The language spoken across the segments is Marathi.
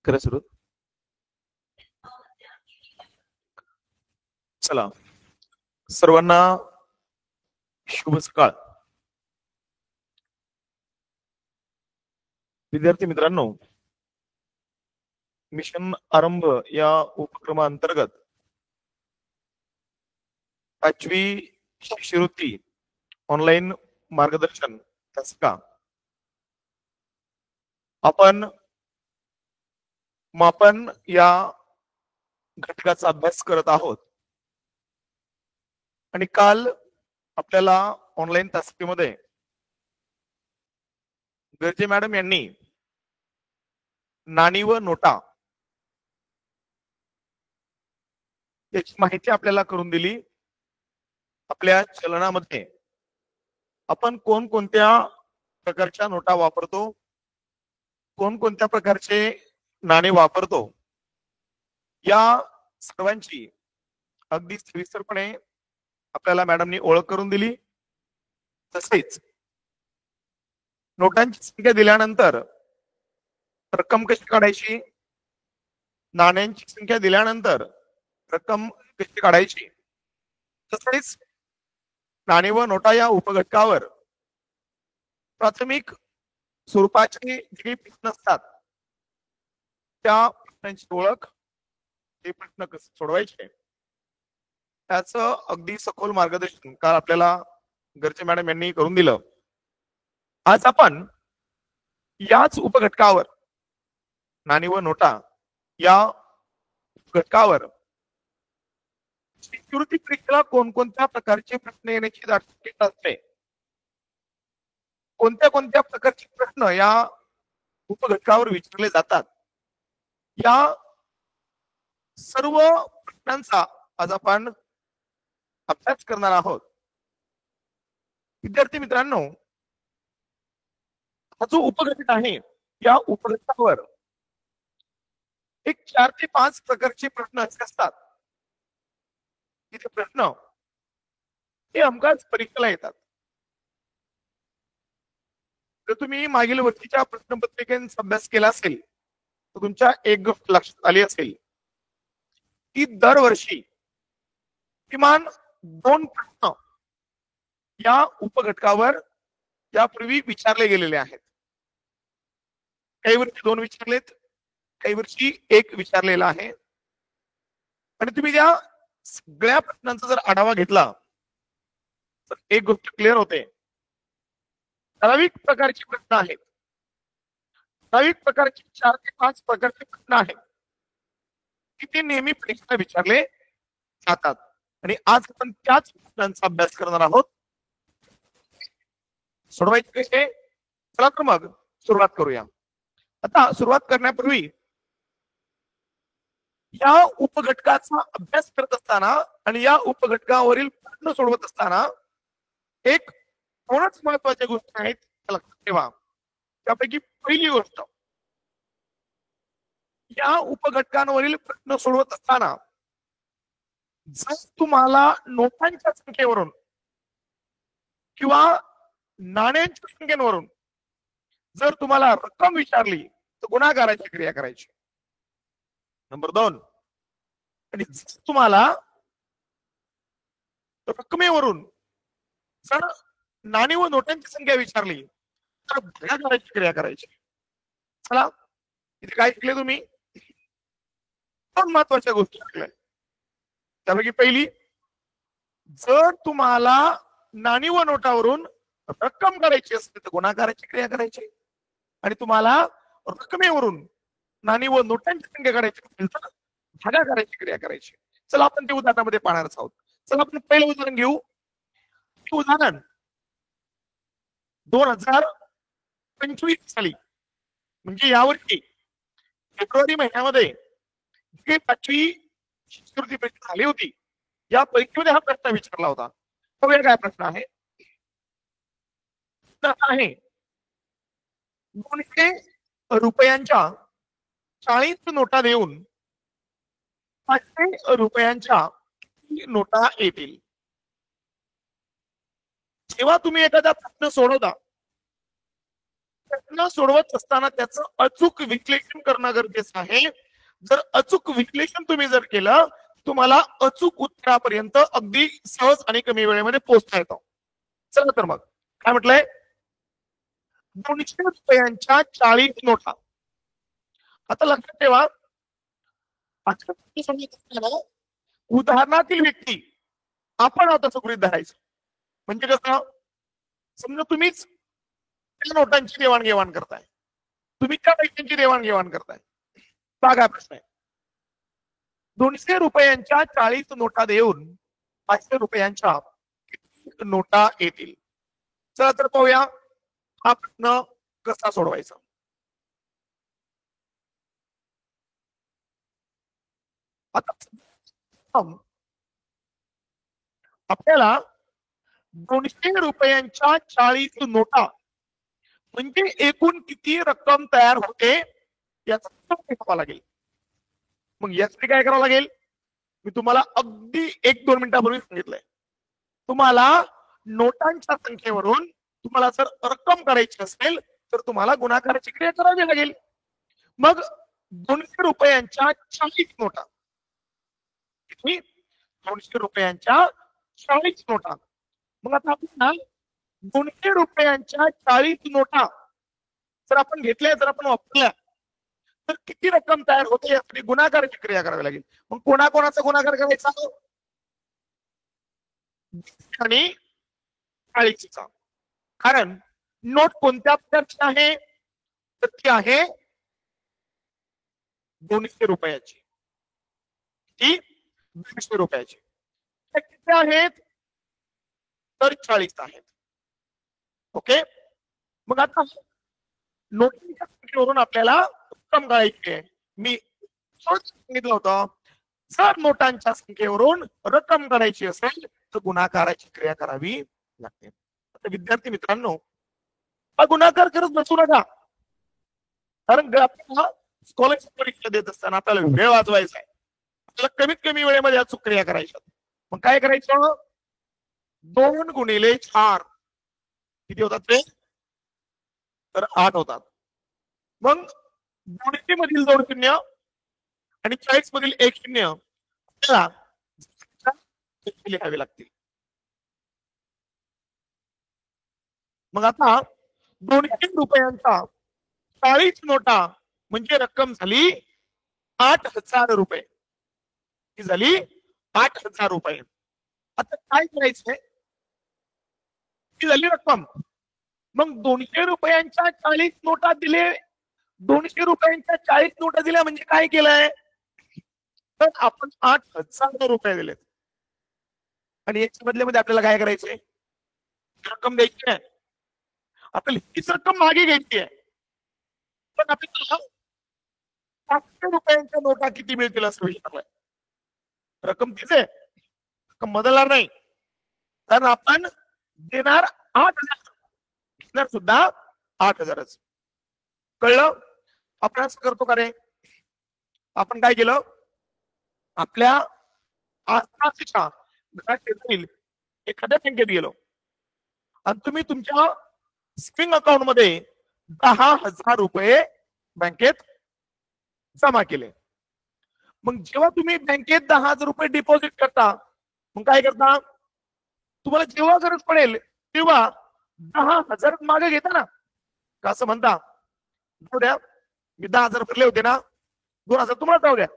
करा सुरू. चला, सर्वांना शुभ सकाळ. विद्यार्थी मित्रांनो, मिशन आरंभ या उपक्रमांतर्गत 5वी शिष्यवृत्ती ऑनलाईन मार्गदर्शन तासिका आपण मापन या घटकाचा अभ्यास करत आहोत. आणि काल आपल्याला ऑनलाईन तासिकेमध्ये गर्जे मॅडम यांनी नाणी व नोटा याची माहिती आपल्याला करून दिली. आपल्या चलनामध्ये आपण कोणकोणत्या प्रकारच्या नोटा वापरतो, कोणकोणत्या प्रकारचे नाणे वापरतो, या सर्वांची अगदी सविस्तरपणे आपल्याला मॅडमनी ओळख करून दिली. तसेच नोटांची संख्या दिल्यानंतर रक्कम कशी काढायची, नाण्यांची संख्या दिल्यानंतर रक्कम कशी काढायची, तसेच नाणे व नोटा या उपघटकावर प्राथमिक स्वरूपाचे जे प्रश्न असतात त्या प्रश्नांची ओळख, ते प्रश्न कसे सोडवायचे, त्याचं अगदी सखोल मार्गदर्शन काल आपल्याला गर्जे मॅडम यांनी करून दिलं. आज आपण याच उपघटकावर, नाणी व नोटा या घटकावर शिष्यवृत्ती परीक्षेला कोणकोणत्या प्रकारचे प्रश्न येण्याची शक्यता असते, कोणत्या कोणत्या प्रकारचे प्रश्न या उपघटकावर विचारले जातात, या सर्व प्रश्नांचा आज आपण अभ्यास करणार आहोत. विद्यार्थी मित्रांनो, हा जो उपघटक आहे या उपघटकावर एक 4 ते 5 प्रकारचे प्रश्न असे असतात की ते प्रश्न हे हमखास परीक्षेला येतात. जर तुम्ही मागील वर्षीच्या प्रश्नपत्रिकेचा अभ्यास केला असेल तर तुमच्या एक गोष्ट लक्षात आली असेल की दरवर्षी किमान 2 प्रश्न या उपघटकावर यापूर्वी विचारले गेलेले आहेत. काही वर्षी 2 विचारलेत, काही वर्षी 1 विचारलेला आहे. आणि तुम्ही त्या सगळ्या प्रश्नांचा जर आढावा घेतला तर एक गोष्ट क्लिअर होते. ठराविक प्रकारचे प्रश्न आहेत, ठराविक प्रकारचे 4 ते 5 प्रकारचे प्रश्न आहेत की ते नेहमी परीक्षेला विचारले जातात. आणि आज आपण त्याच प्रश्नांचा अभ्यास करणार आहोत. सोडवायचे कसे? चला तर मग सुरुवात करूया. आता सुरुवात करण्यापूर्वी या उपघटकाचा अभ्यास करत असताना आणि या उपघटकावरील प्रश्न सोडवत असताना एक दोनच महत्वाच्या गोष्टी आहेत लक्षात ठेवा. त्यापैकी पहिली गोष्ट, या उपघटकांवरील प्रश्न सोडवत असताना जर तुम्हाला नोटांच्या संख्येवरून किंवा नाण्यांच्या संख्येवरून जर तुम्हाला रक्कम विचारली तर गुणाकाराची क्रिया करायची. नंबर 2, आणि जर तुम्हाला रकमेवरून जर नाणी व नोटांची संख्या विचारली तर भागाकाराची क्रिया करायची. चला, इथे काय शिकले तुम्ही? 2 महत्वाच्या गोष्टी शिकल्या. त्यापैकी पहिली, जर तुम्हाला नाणी व नोटावरून रक्कम करायची असेल तर गुणाकाराची क्रिया करायची, आणि तुम्हाला रकमेवरून नाणी व नोटांची संख्या काढायची असेल तर भागाकाराची क्रिया करायची. चला आपण ते उदाहरणामध्ये पाहणारच आहोत. चला आपण पहिलं उदाहरण घेऊ. उदाहरण 2025 साली, म्हणजे यावर्षी फेब्रुवारी महिन्यामध्ये जी 5वी शिष्यवृत्ती परीक्षा झाली होती, या परीक्षेमध्ये हा प्रश्न विचारला होता. बघूया काय प्रश्न आहे. आहे 200 रुपयांच्या 40 नोटा देऊन 500 रुपयांच्या नोटा येतील. जेव्हा तुम्ही एखादा प्रश्न सोडवता, प्रश्न प्रश्न सोडवत असताना त्याचं अचूक विश्लेषण करणं गरजेचं आहे. जर अचूक विश्लेषण तुम्ही जर केलं तुम्हाला अचूक उत्तरापर्यंत अगदी सहज आणि कमी वेळेमध्ये पोहोचता येतं. चला तर मग काय म्हटलंय, 200 रुपयांच्या 40 नोटा. आता लक्षात ठेवा, उदाहरणातील व्यक्ती आपण आता गृहीत धरायचं. म्हणजे कसं, समजा तुम्हीच त्या नोटांची देवाणघेवाण करताय, तुम्ही त्या पैशांची देवाणघेवाण करताय. बघा प्रश्न आहे, 200 रुपयांच्या 40 नोटा देऊन 500 रुपयांच्या नोटा येतील. चला तर पाहूया हा प्रश्न कसा सोडवायचा. आता आपल्याला 200 रुपयांच्या 40 नोटा म्हणजे एकूण किती रक्कम तयार होते याचा हिशोब लागेल. मग यासाठी काय करावं लागेल, मी तुम्हाला अगदी 1-2 मिनिटापूर्वी सांगितलंय. तुम्हाला नोटांच्या संख्येवरून तुम्हाला जर रक्कम करायची असेल तर तुम्हाला गुणाकाराची क्रिया करावी लागेल. मग 200 रुपयांच्या 40 नोटा, 200 रुपयांच्या 40 नोटा. मग आता आपल्याला 200 रुपयांच्या 40 नोटा जर आपण घेतल्या, जर आपण वापरल्या तर किती रक्कम तयार होते यासाठी गुणाकाराची क्रिया करावी लागेल. मग कोणाकोणाचा गुणाकार करायचा, आणि 40चा. कारण नोट कोणत्या प्रकारची आहे, तर ती आहे 200 रुपयाची. ती 200 रुपयाची. किती आहेत, तर 40 आहेत. ओके. मग आता नोटांच्या संख्येवरून आपल्याला रक्कम काढायची आहे. मी सांगितलं होतं, जर नोटांच्या संख्येवरून रक्कम काढायची असेल तर गुणाकाराची क्रिया करावी लागते. आता विद्यार्थी मित्रांनो, हा गुणाकार करत बसू नका. कारण आपल्याला स्कॉलरशिप परीक्षा देत असताना आपल्याला वेळ वाचवायचा आहे. आपल्याला कमीत कमी वेळेमध्ये अचूक क्रिया करायच्या. मग काय करायचं, 2 गुणिले 4 किती होतात ते, तर 8 होतात. मग 200 मधील 2 शून्य आणि 40 मधील 1 शून्य आपल्याला लिहावे लागतील. मग आता 200 रुपयांचा 40 नोटा म्हणजे रक्कम झाली 8,000 रुपये. ही झाली 8,000 रुपये. आता काय करायचंय, ही झाली रक्कम. मग 200 रुपयांच्या 40 नोटा दिले, 200 रुपयांच्या 40 नोटा दिल्या म्हणजे काय केलंय, तर आपण 8,000 रुपये दिलेत. आणि याच्या बदल्यामध्ये आपल्याला काय करायचंय, रक्कम द्यायची आहे. आपल्याला हीच रक्कम मागे घ्यायची आहे. पण आपल्याला 500 रुपयांच्या नोटा किती मिळतील असं विचारलंय. रक्कम तीच आहे, रक्कम बदलणार नाही. कारण आपण देणार 8,000, घेणार सुद्धा 8,000च. कळलं. आपण असं करतो का रे, आपण काय केलं, आपल्या आसपासच्या घरात एखाद्या बँकेत गेलो आणि तुम्ही तुमच्या स्प्रिंग अकाउंट मध्ये 10,000 रुपये बँकेत जमा केले. मग जेव्हा तुम्ही बँकेत 10,000 रुपये डिपॉझिट करता, मग काय करता, तुम्हाला जेव्हा गरज पडेल तेव्हा 10,000 मागे घेता ना, का असं म्हणता, जाऊ द्या मी 10,000 भरले होते ना, 2,000 तुम्हाला जाऊ द्या,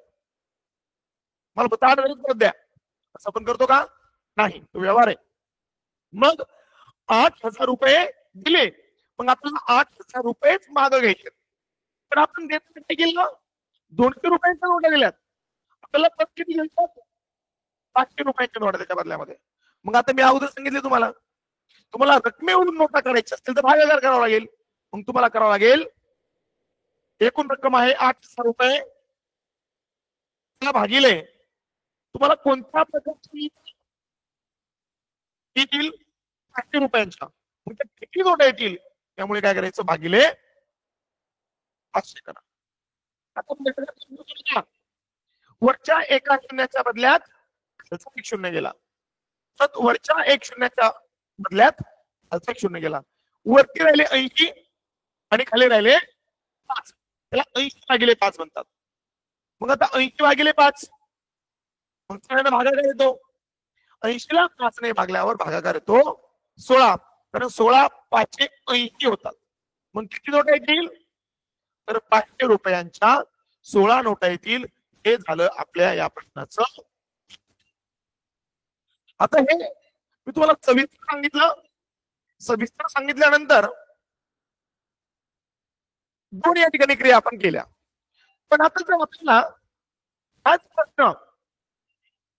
मला 8,000 परत द्या, असं आपण करतो का, नाही, तो व्यवहार आहे. मग 8,000 रुपये दिले, मग आपल्याला 8,000 रुपयेच मागे घ्यायचे. तर आपण देत काय केलं, 200 रुपयांच्या नोटा दिल्यात, आपल्याला परत किती घ्यायचं, 500 रुपयांच्या नोटा त्याच्या बदल्यामध्ये. मग आता मी अगोदर सांगितले तुम्हाला रकमेवरून नोटा करायच्या असतील तर भागाकार करावा लागेल. मग तुम्हाला करावं लागेल, एकूण रक्कम आहे 8,000 रुपये, भागिले तुम्हाला कोणत्या प्रकारची येतील, 500 रुपयांच्या, मग किती नोटा येतील, त्यामुळे काय करायचं, भागिले 500 करा. आता वरच्या एका शून्याच्या बदल्यात खालचा 1 शून्य गेला, तर वरच्या 1 शून्याच्या बदल्यात खालचा 1 शून्य गेला, वरती राहिले 80 आणि खाली राहिले 5. त्याला 80/5 म्हणतात. मग आता 80/5 मग सगळ्यांना भागाकार येतो. 80ला 5ने भागल्यावर भागाकार येतो 16. कारण 16 5 80 होतात. मग किती नोटा येतील? तर 500 रुपयांच्या 16 नोटा येतील. हे झालं आपल्या या प्रश्नाचं. आता हे मी तुम्हाला सविस्तर सांगितल्यानंतर दोन या ठिकाणी क्रिया आपण केल्या. पण आता जर आपल्याला हाच प्रश्न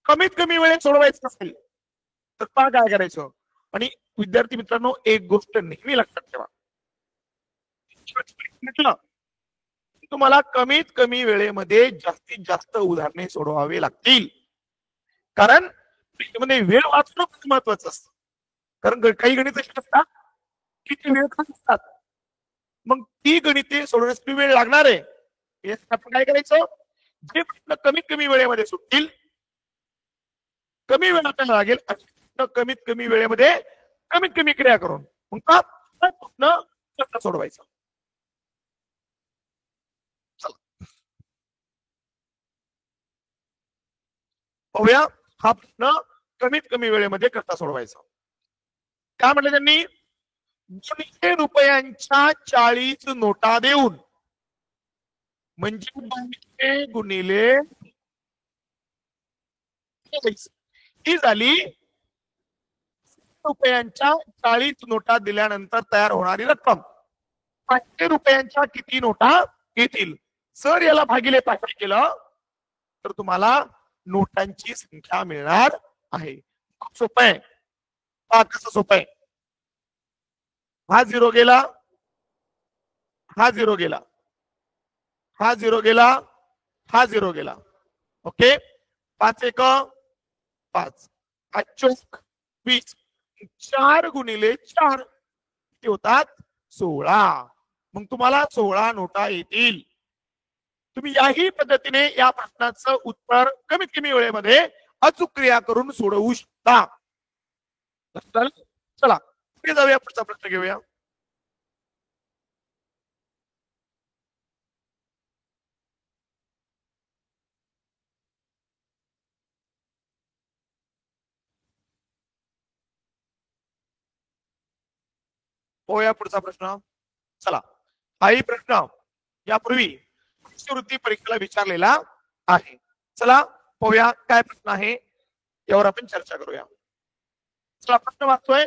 कमीत कमी वेळेत सोडवायचा असेल तर काय करायचं? आणि विद्यार्थी मित्रांनो, एक गोष्ट नेहमी लक्षात ठेवा, तुम्हाला कमीत कमी वेळेमध्ये जास्तीत जास्त उदाहरणे सोडवावे लागतील. कारण त्याच्यामध्ये वेळ वाचणं खूप महत्वाचं असतं. कारण काही गणित अशी असतात की ते वेळ खात असतात. मग ती गणिते सोडवण्यासाठी वेळ लागणार आहे. यासाठी आपण काय करायचं? जे प्रश्न कमीत कमी वेळेमध्ये सुटतील, कमी वेळ आपल्याला लागेल, कमीत कमी वेळेमध्ये कमीत कमी क्रिया करून मग प्रश्न सोडवायचा. पाहूया हा प्रश्न कमीत कमी वेळेमध्ये कसा सोडवायचा. काय म्हटलं त्यांनी? 200 रुपयांच्या 40 नोटा देऊन, म्हणजे 200 गुणिले 40 ही झाली रुपयांच्या 40 नोटा दिल्यानंतर तयार होणारी रक्कम. 500 रुपयांच्या किती नोटा येतील? सर याला भागिले 500 केलं तर तुम्हाला नोटांची संख्या मिळणार आहे. खूप सोपं आहे. पहा कसं सोपं आहे. हा 0 गेला, हा 0 गेला, हा 0 गेला, हा 0 गेला. ओके, 5 1 5, 5 चौक 20, 4 गुणिले 4 किती होतात? 16. मग तुम्हाला 16 नोटा येतील. तुम्ही याही पद्धतीने या प्रश्नाचं उत्तर कमीत कमी वेळेमध्ये अचूक क्रिया करून सोडवू शकता. चला पुढे जाऊया, पुढचा प्रश्न घेऊया. पोया पुढचा प्रश्न. चला, हाही प्रश्न यापूर्वी शिष्यवृत्ती परीक्षेला विचारलेला आहे. चला पाहूया काय प्रश्न आहे, यावर आपण चर्चा करूया. चला प्रश्न वाचतोय.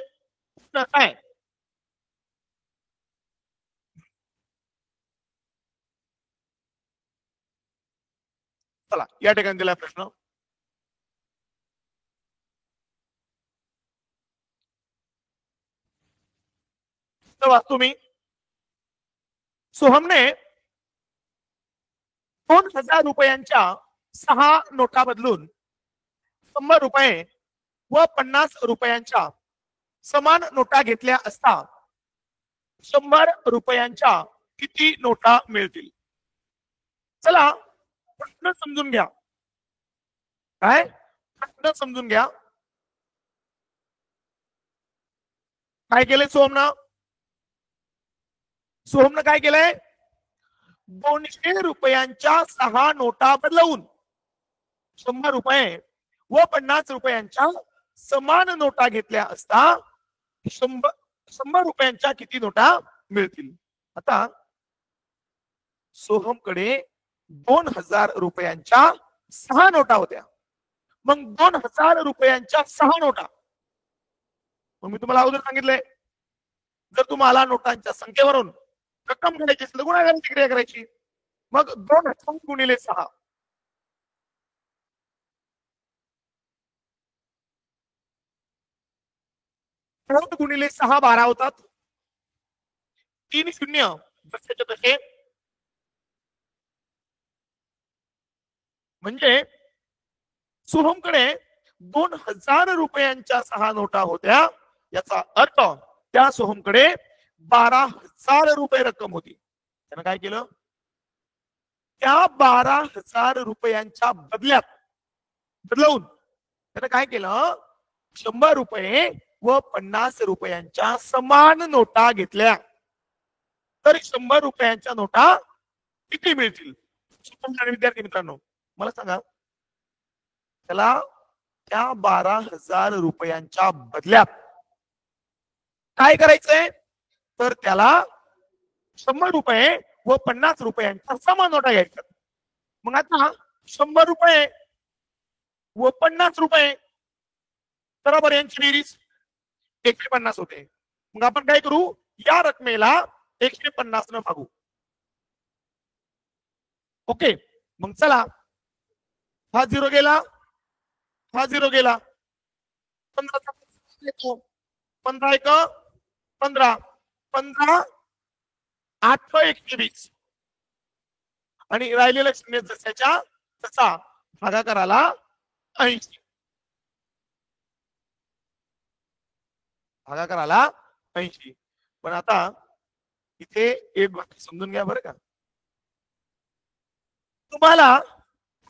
प्रश्न काय? चला या ठिकाणी दिला प्रश्न. वाचतो मी. सोहमने 2000 रुपयांच्या 6 नोटा बदलून 100 रुपये व 50 रुपयांच्या समान नोटा घेतल्या असता 100 रुपयांच्या किती नोटा मिळतील? चला प्रश्न समजून घ्या. काय प्रश्न समजून घ्या. काय केलंय सोहमनं काय केलंय? 200 रुपयांच्या 6 नोटा बदलवून 100 रुपये व 50 रुपयांच्या समान नोटा घेतल्या असता 100 रुपयांच्या किती नोटा मिळतील? आता सोहमकडे 2000 रुपयांच्या 6 नोटा होत्या. मग 2000 रुपयांच्या 6 नोटा, मग मी तुम्हाला अगोदर सांगितलंय, जर तुम्हाला नोटांच्या संख्येवरून रक्कम काढायची असेल तर गुणाकाराची क्रिया करायची. मग 2000 गुणिले 6, 4 गुणिले 6 12 होतात. 3 शून्य जसेच्या तसे, म्हणजे सोहमकडे 2000 रुपयांच्या 6 नोटा होत्या. याचा अर्थ त्या सोहमकडे 12,000 रुपये रक्कम होती. त्यानं काय केलं? त्या 12,000 रुपयांच्या बदलवून त्यानं काय केलं? 100 रुपये व 50 रुपयांच्या समान नोटा घेतल्या. तर 100 रुपयांच्या नोटा किती मिळतील? विद्यार्थी मित्रांनो, मला सांगा, त्याला त्या 12,000 रुपयांच्या बदल्यात काय करायचंय? तर त्याला 100 रुपये व 50 रुपयांच्या समान नोटा घ्यायच्या. मग आता 100 रुपये व 50 रुपये, बरोबर, यांची बेरीज 150 होते. मग आपण काय करू? या रकमेला 150 न भागू. ओके, मग चला, हा 0 गेला, हा 0 गेला, 15 येतो, 15 1 15, 15 8 120, आणि राहिलेलं शून्य जशाच्या तसा भागाकाराला 80, भागाकाराला 80. पण आता इथे एक गोष्ट समजून घ्या बरं का, तुम्हाला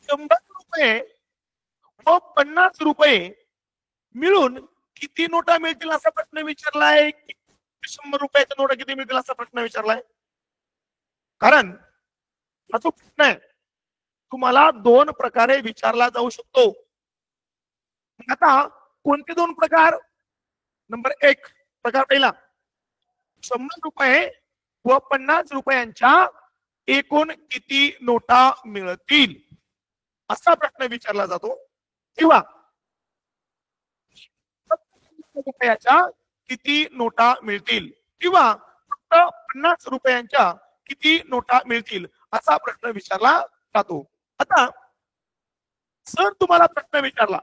100 रुपये व 50 रुपये मिळून किती नोटा मिळतील असा प्रश्न विचारलाय? 100 रुपयाच्या नोटा किती मिळतील असा प्रश्न विचारलाय? कारण हा जो प्रश्न आहे तुम्हाला दोन प्रकारे विचारला जाऊ शकतो. आता कोणते दोन प्रकार? नंबर 1 प्रकार पहिला, 100 रुपये व 50 रुपयांच्या एकूण किती नोटा मिळतील असा प्रश्न विचारला जातो. किंवा रुपयाच्या किती नोटा मिळतील, किंवा फक्त 50 रुपयांच्या किती नोटा मिळतील असा प्रश्न विचारला जातो. आता सर तुम्हाला प्रश्न विचारला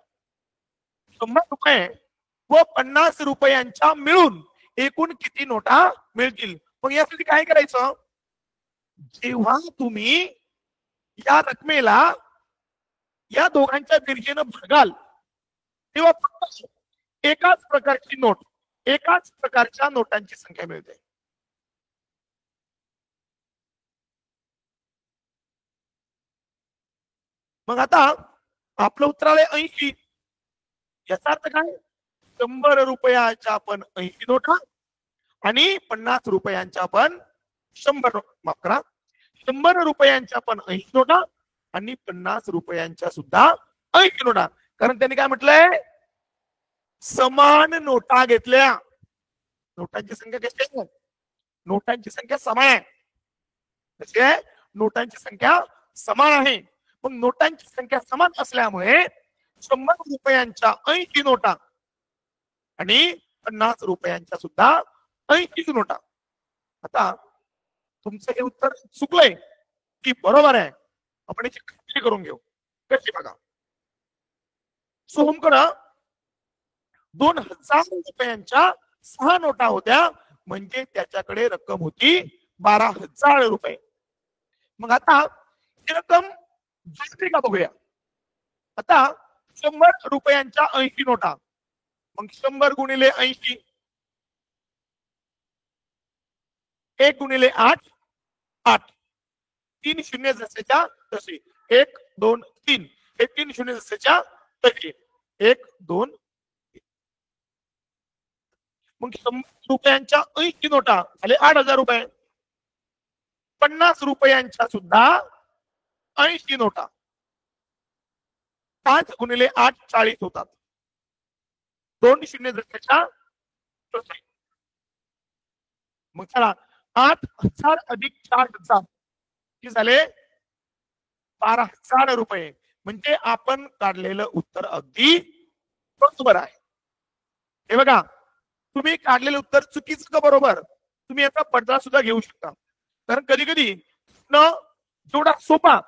100 रुपये व 50 रुपयांच्या मिळून एकूण किती नोटा मिळतील, मग यासाठी काय करायचं? जेव्हा तुम्ही या रकमेला या दोघांच्या बेरजेनं भागाल तेव्हा फक्त एकाच प्रकारची नोट, एकाच प्रकारच्या नोटांची संख्या मिळते. मग आता आपलं उत्तर आलंय 80. याचा अर्थ काय? 100 रुपयाच्या पण 80 नोटा आणि 50 रुपयांच्या पण 100, माफ करा, 100 रुपयांच्या पण 80 नोटा आणि 50 रुपयांच्या सुद्धा 80 नोटा. कारण त्यांनी काय म्हटलंय? समान नोटा घेतल्या. नोटांची संख्या कशी आहे? नोटांची संख्या समान आहे. कशी आहे? नोटांची संख्या समान आहे. मग नोटांची संख्या समान असल्यामुळे 100 रुपयांच्या 80 नोटा आणि 50 रुपयांच्या सुद्धा 80 नोटा. आता तुमचं हे उत्तर चुकलंय की बरोबर आहे, आपण याची खात्री करून घेऊ. कशी बघा, सोहमकडं 2000 रुपयांच्या 6 नोटा होत्या, म्हणजे त्याच्याकडे रक्कम होती 12,000 रुपये. मग आता ही रक्कम जुळते का बघूया. आता 100 रुपयांच्या 80 नोटा, मग 100 गुणिले 80, 1 गुणिले 8 8, 3 शून्य जसेच्या तसे, 1 2 3, हे 3 शून्य जसेच्या तसे, 1 2. मग 100 रुपयांच्या 80 नोटा झाले 8,000 रुपये. 50 रुपयांच्या सुद्धा 80 नोटा, 5 गुणिले 8 40 होतात, 2 शून्य जशाच्या तसे. मग चला, 8,000 अधिक 4,000 किती झाले? 12,000 रुपये. म्हणजे आपण काढलेलं उत्तर अगदी बरोबर आहे. हे बघा, तुम्ही काढलेलं उत्तर चुकीचं का बरोबर, तुम्ही याचा पडदा सुद्धा घेऊ शकता. कारण कधी कधी न जेवढा सोपा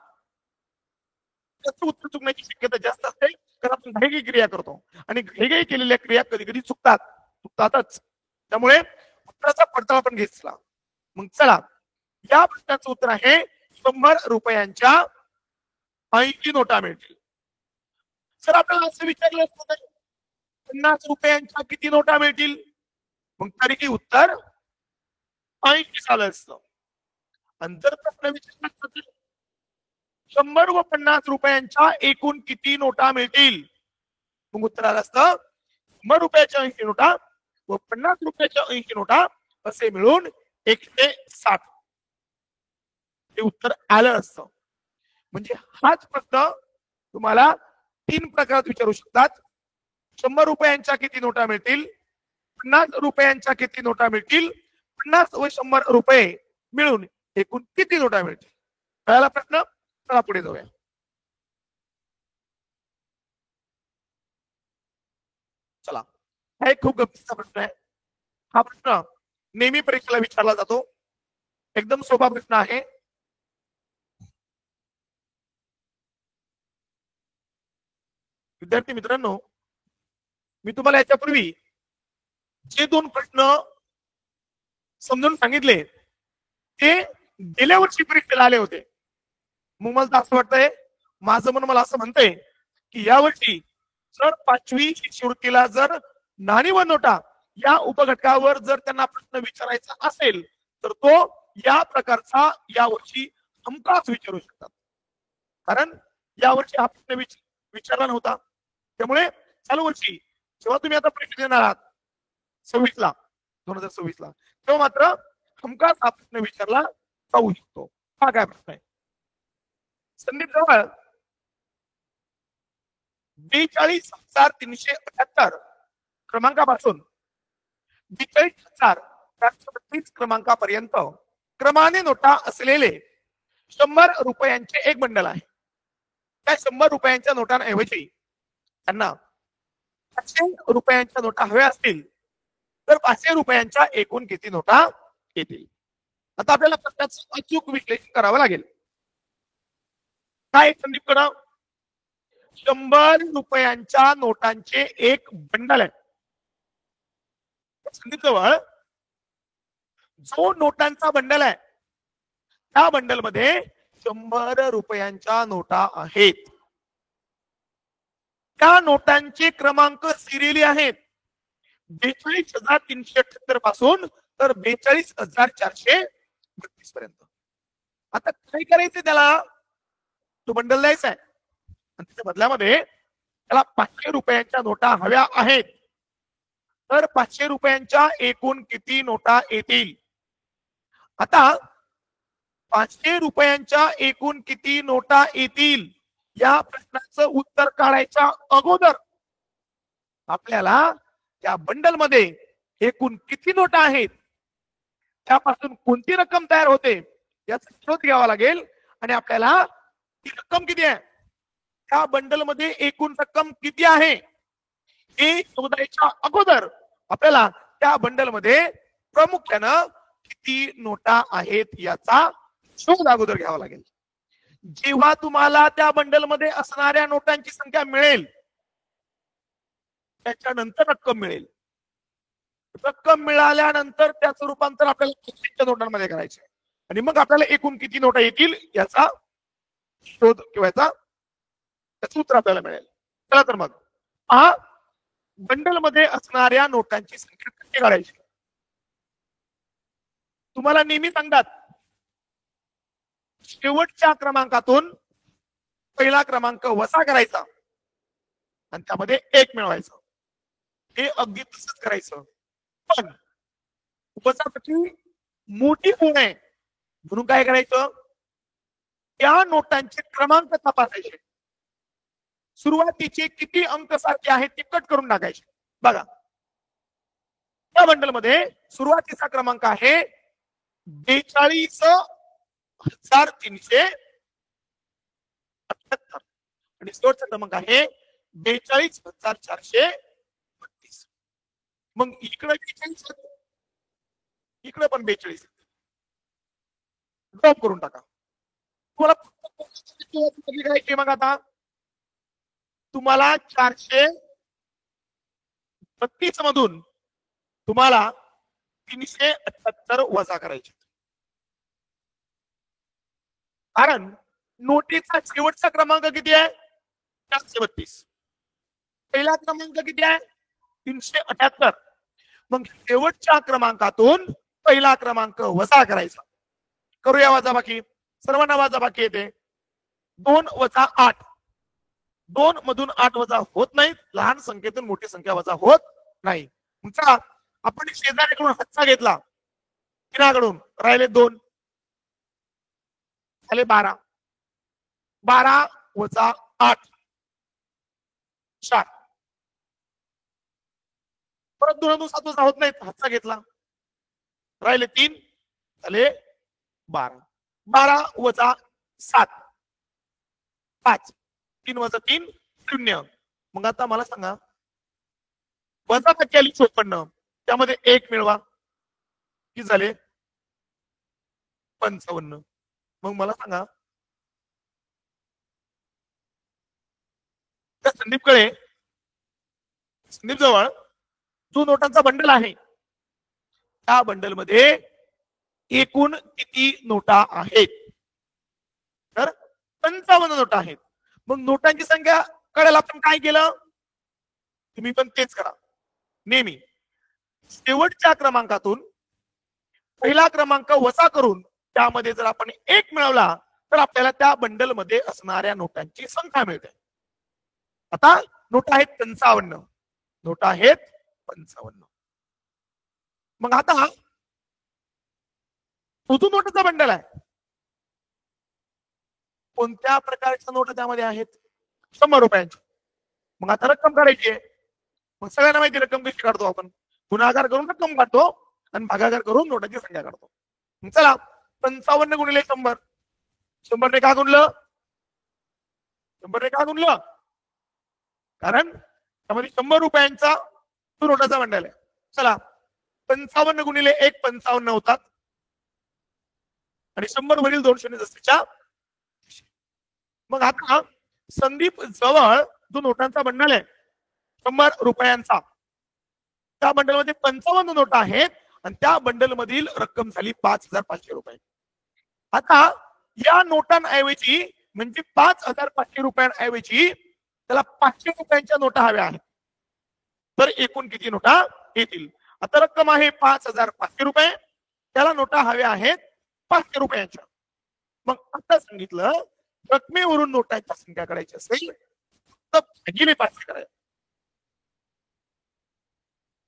त्याचं उत्तर चुकण्याची शक्यता जास्त असते, कारण आपण घाईघाई क्रिया करतो आणि घाईघाई केलेल्या क्रिया कधी कधी चुकतातच. त्यामुळे उत्तराचा पडताळा आपण घेतला. मग चला, या प्रश्नाचं उत्तर आहे 100 रुपयांच्या 80 नोटा मिळतील. सर आपल्याला असं विचारलं असतं 50 रुपयांच्या किती नोटा मिळतील, मग तरीही उत्तर 80 झालं असतं. आणि जर प्रश्न विचारला असता 100 व 50 रुपयांच्या एकूण किती नोटा मिळतील, मग उत्तर आलं असतं 100 रुपयाच्या 80 नोटा व 50 रुपयाच्या 80 नोटा असे मिळून 160. हे उत्तर आलं असतं. म्हणजे हाच प्रश्न तुम्हाला 3 प्रकारात विचारू शकतात. 100 रुपयांच्या किती नोटा मिळतील, 50 रुपयांच्या किती नोटा मिळतील, 50 व 100 रुपये मिळून एकूण किती नोटा मिळतील. कळाला प्रश्न. चला पुढे जाऊया. चला, हा एक खूप गमतीचा प्रश्न आहे. हा प्रश्न नेहमी परीक्षेला विचारला जातो. एकदम सोपा प्रश्न आहे. विद्यार्थी मित्रांनो, मी तुम्हाला याच्यापूर्वी जे 2 प्रश्न समजून सांगितले ते गेल्या वर्षी परीक्षेला आले होते. मग मला असं वाटतंय, माझं मन मला असं म्हणतंय की यावर्षी जर 5वी शिष्यवृत्तीला जर नाणी व नोटा या उपघटकावर जर त्यांना प्रश्न विचारायचा असेल तर तो या प्रकारचा यावर्षी हमखास विचारू शकतात. कारण यावर्षी हा प्रश्न विचारला नव्हता. त्यामुळे चालू वर्षी जेव्हा तुम्ही आता परीक्षा देणार आहात 2026 ला तेव्हा मात्र हमखास हा प्रश्न विचारला जाऊ शकतो. हा काय प्रश्न आहे. संदीप जवळ 42,378 क्रमांकापासून 42,432 क्रमांकापर्यंत क्रमाने नोटा असलेले 100 रुपयांचे एक बंडल आहे. त्या 100 रुपयांच्या नोटांऐवजी त्यांना 500 रुपयांच्या नोटा हव्या असतील तर 500 रुपयांच्या एकूण किती नोटा येतील. आता आपल्याला प्रश्नाचं अचूक विश्लेषण करावं लागेल. काय संदीपकडं 100 रुपयांच्या नोटांचे एक बंडल आहे. संदीप जवळ जो नोटांचा बंडल आहे त्या बंडल मध्ये 100 रुपयांच्या नोटा आहेत. त्या नोटांचे क्रमांक सिरियली आहेत 42,378 पासून तर 42,432 पर्यंत. आता काय करायचं, त्याला तो बंडल द्यायचा आहे आणि त्याच्या बदल्यामध्ये त्याला 500 रुपयांच्या नोटा हव्या आहेत. तर 500 रुपयांच्या एकूण किती नोटा येतील. आता 500 रुपयांच्या एकूण किती नोटा येतील या प्रश्नाचं उत्तर काढायच्या अगोदर आपल्याला त्या बंडल मध्ये एकूण किती नोटा आहेत त्यापासून कोणती रक्कम तयार होते याचा शोध घ्यावा लागेल. आणि आपल्याला ती रक्कम किती आहे, त्या बंडल मध्ये एकूण रक्कम किती आहे हे शोधायच्या अगोदर आपल्याला त्या बंडल मध्ये प्रामुख्यानं किती नोटा आहेत याचा शोध अगोदर घ्यावा लागेल. जेव्हा तुम्हाला त्या बंडल मध्ये असणाऱ्या नोटांची संख्या मिळेल त्याच्यानंतर रक्कम मिळेल. रक्कम मिळाल्यानंतर त्याचं रूपांतर आपल्याला नोटांमध्ये करायचं आणि मग आपल्याला एकूण किती नोटा येतील याचा शोध किंवा त्याचं उत्तर आपल्याला मिळेल. चला तर मग हा बंडल मध्ये असणाऱ्या नोटांची संख्या कशी काढायची. तुम्हाला नेहमी सांगतात शेवटच्या क्रमांकातून पहिला क्रमांक वजा करायचा आणि त्यामध्ये 1 मिळवायचं. हे अगदी तसंच करायचं. पण वजापची मोठी होऊ नये म्हणून काय करायचं, त्या नोटांचे क्रमांक तपासायचे. सुरुवातीचे किती अंक सारखे आहेत ते कट करून टाकायचे. बघा त्या बंडल मध्ये सुरुवातीचा क्रमांक आहे 42,378 आणि शेवटचा क्रमांक आहे 42,432. मग इकडे 42 इकडे पण 42 ड्रॉप करून टाका. तुम्हाला करायची मग आता तुम्हाला 432 मधून तुम्हाला 378 वजा करायचे. कारण नोटीचा शेवटचा क्रमांक किती आहे 432, पहिला क्रमांक किती आहे 378. मग शेवटच्या क्रमांकातून पहिला क्रमांक वजा करायचा. करूया वजाबाकी. सर्वांना वजाबाकी येते. 2 वजा 8, 2 मधून 8 वजा होत नाही. लहान संख्येतून मोठी संख्या वजा होत नाही. चला आपण शेजाऱ्याकडून हातचा घेतला, किनाकडून राहिले 2. झाले 12. 12 वजा 8 4. परत 2 7 वजा होत नाहीत, हातचा घेतला, राहिले 3 झाले 12. 12 वजा 7 5. 3 वजा 3 0. मग आता मला सांगा, वजा टक्के आली 54, त्यामध्ये 1 मिळवा, किती झाले 55. मग मला सांगा, त्या संदीपकडे, संदीप जवळ जो नोटांचा बंडल आहे, त्या बंडल मध्ये एकूण किती नोटा आहेत? तर 55 नोटा आहेत. मग नोटांची संख्या कळायला आपण काय केलं? तुम्ही पण तेच करा नेहमी. शेवटच्या क्रमांकातून पहिला क्रमांक वजा करून त्यामध्ये जर आपण 1 मिळवला तर आपल्याला त्या बंडल मध्ये असणाऱ्या नोटांची संख्या मिळते. आता नोटा आहेत 55. नोटा आहेत 55. मग आता तो नोटाचा बंडल आहे, कोणत्या प्रकारच्या नोटा त्यामध्ये आहेत? 100 रुपयांची. मग आता रक्कम काढायची आहे. मग सगळ्यांना माहिती रक्कम कशी काढतो आपण? गुणाकार करून रक्कम काढतो आणि भागाकार करून नोटाची संख्या काढतो. मग चला, 55 गुणिले 100. 100 ने का गुणलं? 100 ने का गुणलं? कारण त्यामध्ये 100 रुपयांचा तो नोटाचा बंडल आहे. चला, 55 गुणिले 1 55 होतात आणि 100 वरील 2 शून्य जसच्या. मग आता संदीप जवळ जो नोटांचा बंडल आहे 100 रुपयांचा, त्या बंडल मध्ये 55 नोटा आहेत आणि त्या बंडल मधील रक्कम झाली 5500 रुपये. आता या नोटांऐवजी, म्हणजे 5500 रुपयांऐवजी त्याला 500 रुपयांच्या नोटा हव्या आहेत. तर एकूण किती नोटा येतील? आता रक्कम आहे 5500 रुपये, त्याला नोटा हव्या आहेत 500 रुपयांच्या. मग आता सांगितलं, रकमेवरून नोटांची संख्या काढायची असेल तर भागिले 500 करायचं.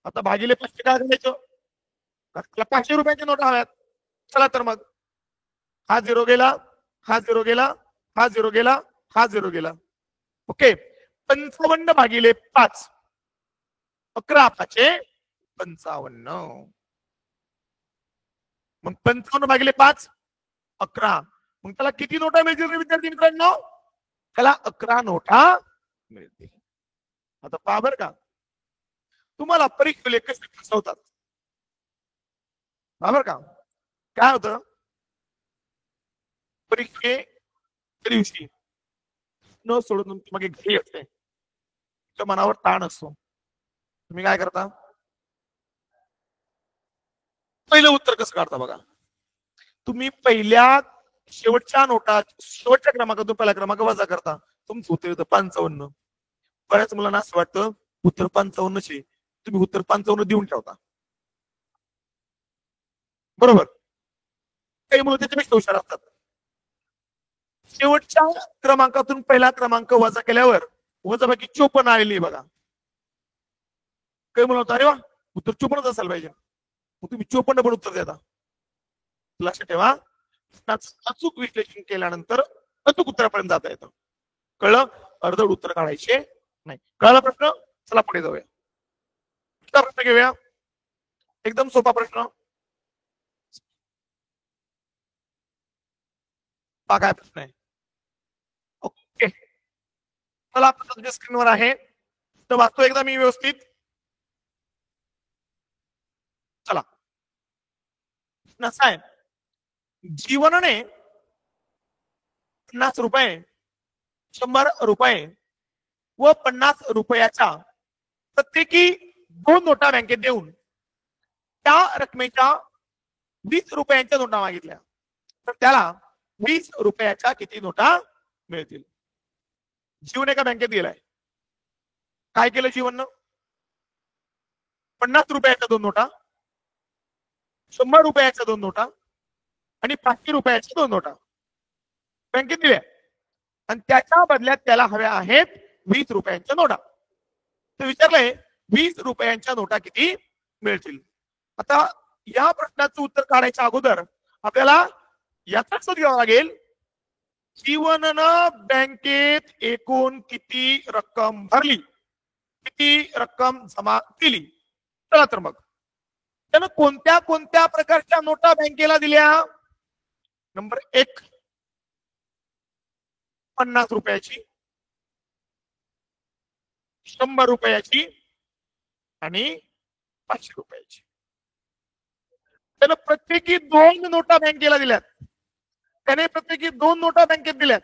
आता भागिले 500 काय करायचं? 500 रुपयांच्या नोटा हव्यात. चला तर मग हा 0 गेला, हा 0 गेला, हा 0 गेला, हा 0 गेला. ओके, 55 भागिले 5, 11 5 55. मग 55 भागिले 5 11. मग त्याला किती नोटा मिळतील रे विद्यार्थी मित्रांनो? त्याला 11 नोटा मिळतील. आता पहा बरं का, तुम्हाला परीक्षेले कसे फसवतात बरोबर का? काय होतं, परीक्षेच्या दिवशी न सोडून मग एक घरी असते, तुमच्या मनावर ताण असतो. तुम्ही काय करता? पहिलं उत्तर कसं काढता बघा. तुम्ही पहिल्या शेवटच्या नोटा, शेवटच्या क्रमांकातून पहिला क्रमांक वजा करता, तुमचं उत्तर येतं 55. बऱ्याच मुलांना असं वाटतं उत्तर 55 तुम्ही उत्तर 55 देऊन ठेवता. बरोबर, काही मुलं त्याच्यापेक्षा हुशार असतात. शेवटच्या क्रमांकातून पहिला क्रमांक वजा केल्यावर वजाबाकी 54 आलेली बघा. काही मुलं होतं, अरे वा उत्तर 54 असायला पाहिजे, मग तुम्ही 54 पण उत्तर देता. लक्षात ठेवा, अचूक विश्लेषण केल्यानंतर अचूक उत्तरापर्यंत जाता येतं. कळलं? अर्धवट उत्तर काढायचे नाही. कळला प्रश्न? चला पुढे जाऊया. प्रश्न घेऊया, एकदम सोपा प्रश्न. हा काय प्रश्न आहे? ओके, चला तुमच्या स्क्रीनवर आहे तर वाचतो एकदा मी व्यवस्थित. चला, असा आहे, जीवनने 50 रुपये, 100 रुपये व 50 रुपयाच्या प्रत्येकी 2 नोटा बँकेत देऊन त्या रकमेच्या 20 रुपयांच्या नोटा मागितल्या, तर त्याला 20 रुपयाच्या किती नोटा मिळतील? जीवन एका बँकेत गेलाय, काय केलं जीवननं? 50 रुपयाच्या 2 नोटा, 100 रुपयाच्या 2 नोटा आणि 500 रुपयाच्या 2 नोटा बँकेत दिल्या आणि त्याच्या बदल्यात त्याला हव्या आहेत 20 रुपयांच्या नोटा. तर विचारलंय 20 रुपयांच्या नोटा किती मिळतील? आता या प्रश्नाचं उत्तर काढायच्या अगोदर आपल्याला याचा शोध घ्यावा लागेल जीवननं बँकेत एकूण किती रक्कम भरली, किती रक्कम जमा केली. चला तर मग त्यानं कोणत्या कोणत्या प्रकारच्या नोटा बँकेला दिल्या. नंबर 1 50 रुपयाची, 100 रुपयाची आणि 500 रुपयाची. त्यानं प्रत्येकी 2 नोटा बँकेला दिल्यात. त्याने प्रत्येकी 2 नोटा बँकेत दिल्यात.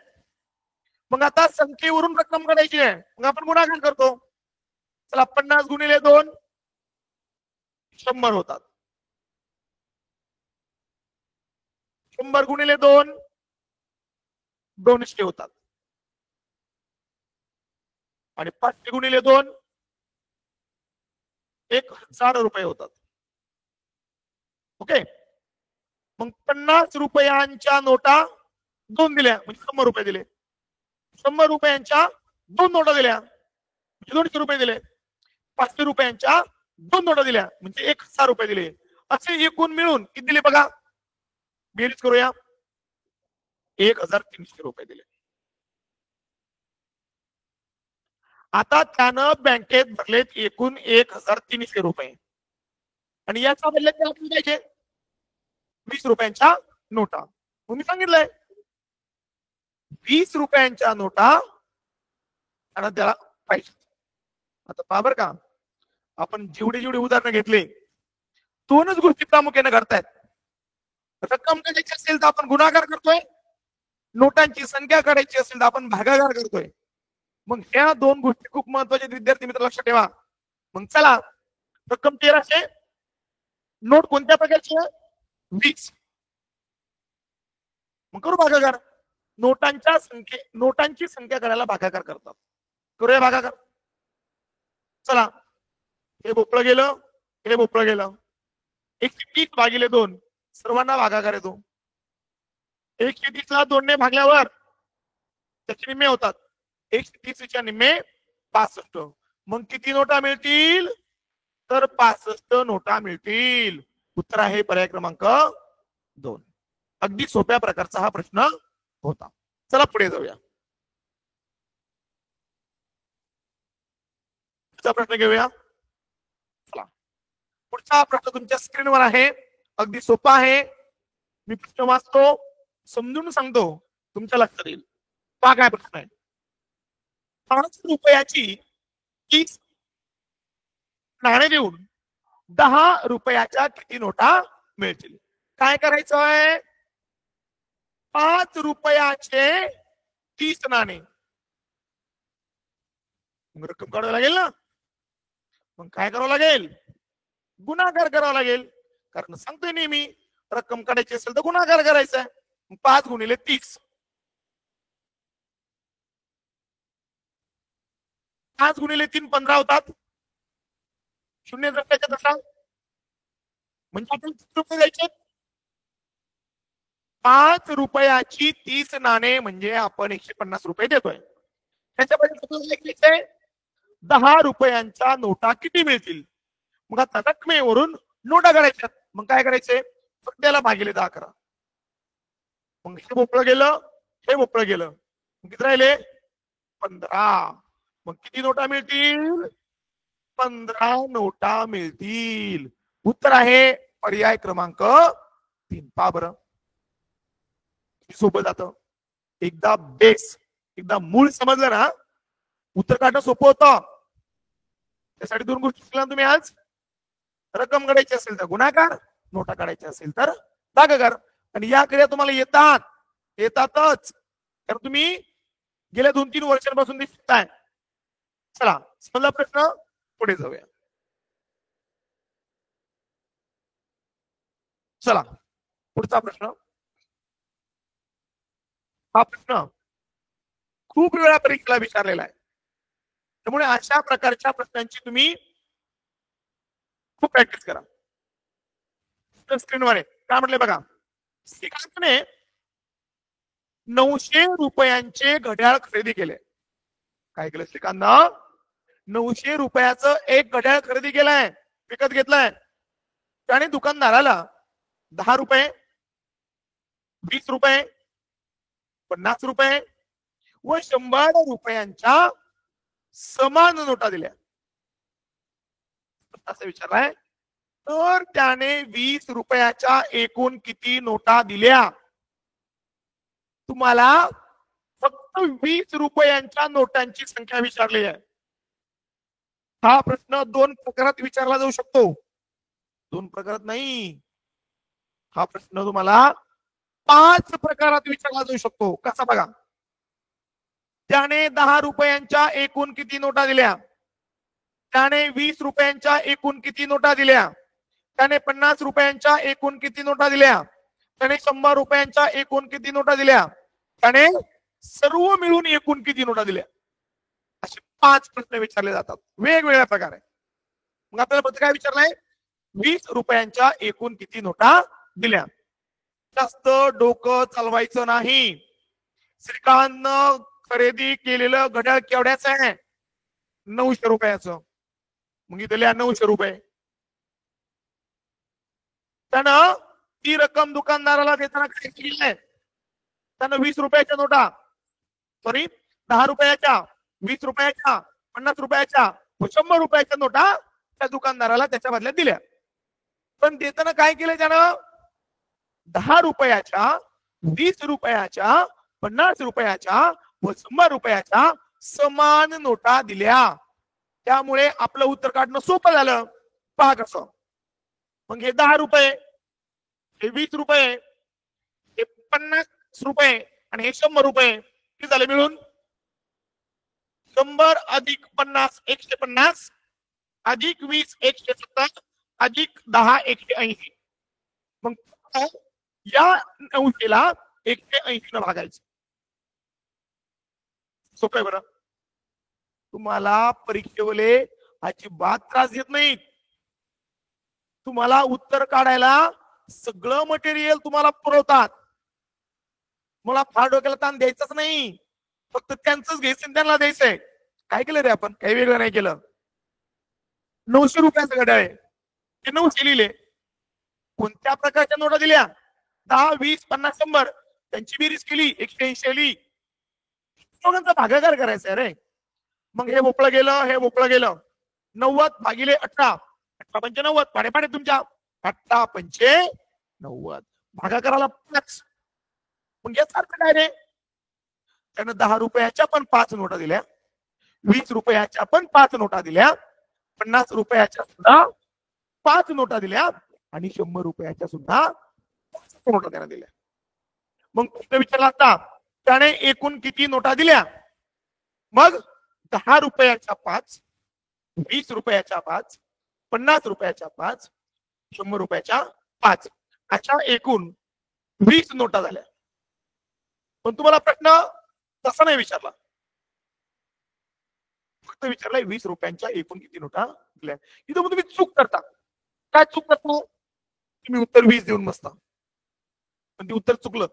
मग आता संख्येवरून रक्कम काढायची आहे. मग आपण गुणाकार करतो. चला 50 गुणिले 2 100 होतात. 100 गुणिले 2 200 होतात. आणि 500 गुणिले 2 1000 रुपये होतात. ओके. मग 50 रुपयांच्या नोटा 2 दिल्या म्हणजे 100 रुपये दिले. 100 रुपयांच्या 2 नोटा दिल्या म्हणजे 200 रुपये दिले. 500 रुपयांच्या 2 नोटा दिल्या म्हणजे 1000 रुपये दिले. असे एकूण मिळून किती दिले बघा, बेरीज करूया. 1300 रुपये दिले. आता त्यानं बँकेत भरलेत एकूण 1300 रुपये आणि याचा बदल्यात त्याला किती द्यायचे, 20 रुपयांच्या नोटा. तुम्ही सांगितलंय 20 रुपयांच्या नोटा आणि त्याला पाहिजे. आता पहा बरं का, आपण जेवढे जेवढे उदाहरणं घेतले 2च गोष्टी प्रामुख्याने घडतायत. रक्कम काढायची असेल तर आपण गुणाकार करतोय, नोटांची संख्या काढायची असेल तर आपण भागाकार करतोय. मग ह्या 2 गोष्टी खूप महत्वाच्या विद्यार्थी मित्र लक्षात ठेवा. मग चला रक्कम 1300, नोट कोणत्या प्रकारची आहे 20. मग करू भागाकार. नोटांची संख्या करायला भागाकार करतात. करूया भागाकार. चला हे भोपळं गेलं, हे भोपळं गेलं. 130 भागिले 2 सर्वांना भागाकार येतो. 130 ला 2 ने भागल्यावर त्याचे निम्मे होतात. 130 च्या निम्मे 65. मग किती नोटा मिळतील, तर 65 नोटा मिळतील. उत्तर आहे पर्याय क्रमांक 2. अगदी सोप्या प्रकारचा हा प्रश्न होता. चला पुढे जाऊया. पुढचा प्रश्न घेऊया. चला पुढचा प्रश्न तुमच्या स्क्रीनवर आहे. अगदी सोपा आहे. मी प्रश्न वाचतो, समजून सांगतो, तुमच्या लक्षात येईल. पहा काय प्रश्न आहे. 5 रुपयाची 30 नाणे देऊन 10 रुपयाच्या किती नोटा मिळतील. काय करायचं आहे, 5 रुपयाचे 30 नाणे. रक्कम काढावी लागेल ना. मग काय करावं लागेल, गुणाकार करावा लागेल. कारण सांगतोय नेहमी रक्कम काढायची असेल तर गुणाकार करायचा आहे. 5 गुणिले 30, 5 गुणिले 3 15 होतात. शून्य द्रष्टाच्या तसा म्हणजे आपण किती रुपये द्यायचे, 5 रुपयाची 30 नाणे म्हणजे आपण 150 रुपये देतोय. त्याच्यामध्ये 10 रुपयांच्या नोटा किती मिळतील. मग आता रकमेवरून नोटा काढायच्यात. मग काय करायचे, त्याला भागिले 10 करा. मग हे भोपळं गेलं, हे भोपळं गेलं, किती राहिले 15. मग किती नोटा मिळतील, 15 नोटा मिळतील. उत्तर आहे पर्याय क्रमांक 3. पहा बरं सोपं जातं. एकदा बेस, एकदा मूळ समजलं ना, उत्तर काढणं सोपं होतं. त्यासाठी 2 गोष्टी शिकला तुम्ही आज. रक्कम काढायची असेल तर गुणाकार, नोटा काढायची असेल तर भागाकार. आणि या क्रिया तुम्हाला येतातच, कारण तुम्ही गेल्या 2-3 वर्षांपासून ते शिकताय. चला समजला प्रश्न, पुढे जाऊया. चला पुढचा प्रश्न. हा प्रश्न खूप वेळा परीक्षेला विचारलेला आहे. त्यामुळे अशा प्रकारच्या प्रश्नांची तुम्ही खूप प्रॅक्टिस करा. स्क्रीनवर आहे काय म्हटले बघा. श्रीकांतने 900 रुपयांचे घड्याळ खरेदी केले. काय केलं श्रीकांतनं, 900 रुपयाचं एक घड्याळ खरेदी केलंय, विकत घेतलंय. त्याने दुकानदाराला 10 रुपये, 20 रुपये, 50 रुपये व 100 रुपयांच्या समान नोटा दिल्या. असं विचारलाय, तर त्याने 20 रुपयाच्या एकूण किती नोटा दिल्या? तुम्हाला फक्त 20 रुपयांच्या नोटांची संख्या विचारली आहे. हा प्रश्न 2 प्रकारात विचारला जाऊ शकतो. 2 प्रकारात नाही, हा प्रश्न तुम्हाला 5 प्रकारात विचारला जाऊ शकतो. कसा बघा, त्याने 10 रुपयांच्या एकूण किती नोटा दिल्या? त्याने 20 रुपयांच्या एकूण किती नोटा दिल्या? त्याने 50 रुपयांच्या एकूण किती नोटा दिल्या? त्याने 100 रुपयांच्या एकूण किती नोटा दिल्या? त्याने सर्व मिळून एकूण किती नोटा दिल्या? असे 5 प्रश्न विचारले जातात वेगवेगळ्या प्रकारे. मग आपल्याला फक्त काय विचारलंय? 20 रुपयांच्या एकूण किती नोटा दिल्या. जास्त डोकं चालवायचं नाही. श्रीकांत खरेदी केलेलं घड्याळ केवढ्याचं आहे? 900 रुपयाचं. मग इथे लिहा 900 रुपये. त्यानं ती रक्कम दुकानदाराला देताना काय केलंय? त्यानं 20 रुपयाच्या नोटा, सॉरी 10 रुपयाच्या, 20 रुपयाच्या, 50 रुपयाच्या व 100 रुपयाच्या नोटा त्या दुकानदाराला त्याच्या बदल्यात दिल्या. पण देताना काय केलं त्यानं? 10 रुपयाच्या, 20 रुपयाच्या, 50 रुपयाच्या व 100 रुपयाच्या समान नोटा दिल्या. त्यामुळे आपलं उत्तर काढणं सोपं झालं. पहा कसं. मग हे 10 रुपये, हे 20 रुपये, हे 50 रुपये आणि हे 100 रुपये किती झाले मिळून? 100 अधिक 50 150 अधिक 20 170 अधिक 10 180. मग या 900ला 180 न भागायचं. सोपं आहे बरं. तुम्हाला परीक्षेवले अजिबात त्रास देत नाहीत. तुम्हाला उत्तर काढायला सगळं मटेरियल तुम्हाला पुरवतात. मला फार डोक्याला ताण द्यायचाच नाही. फक्त त्यांचंच घ्यायचं, त्यांना द्यायचंय. काय केलं रे आपण? काही वेगळं नाही केलं. 900 रुपयाचं घड्याळ आहे, ते 900 लिहिले. कोणत्या प्रकारच्या नोटा दिल्या? 10 20 50 100. त्यांची बेरीज केली, 180 आली. दोघांचा भागाकार करायचा रे. मग हे मोकळं गेलं, हे मोकळं गेलं. 90 भागिले 18 18 पंचे 90. पाडे पाडे तुमच्या 18 पंचे 90. भागाकाराला 5. मग याचा अर्थ काय रे? त्यानं 10 रुपयाच्या पण 5 नोटा दिल्या, 20 रुपयाच्या पण 5 नोटा दिल्या, 50 रुपयाच्या सुद्धा 5 नोटा दिल्या आणि 100 रुपयाच्या सुद्धा 5 नोटा त्यानं दिल्या. मग प्रश्न विचारला असता, त्याने एकूण किती नोटा दिल्या? मग 10 रुपयाच्या 5, 20 रुपयाच्या 5, 50 रुपयाच्या 5, 100 रुपयाच्या 5 अशा एकूण 20 नोटा झाल्या. पण तुम्हाला प्रश्न तसा नाही विचारला, फक्त विचारलाय 20 रुपयांच्या एकूण किती नोटा दिल्या. इथं मग तुम्ही चूक करता. काय चूक करता? तुम्ही उत्तर 20 देऊन बसता, पण ते उत्तर चुकलं.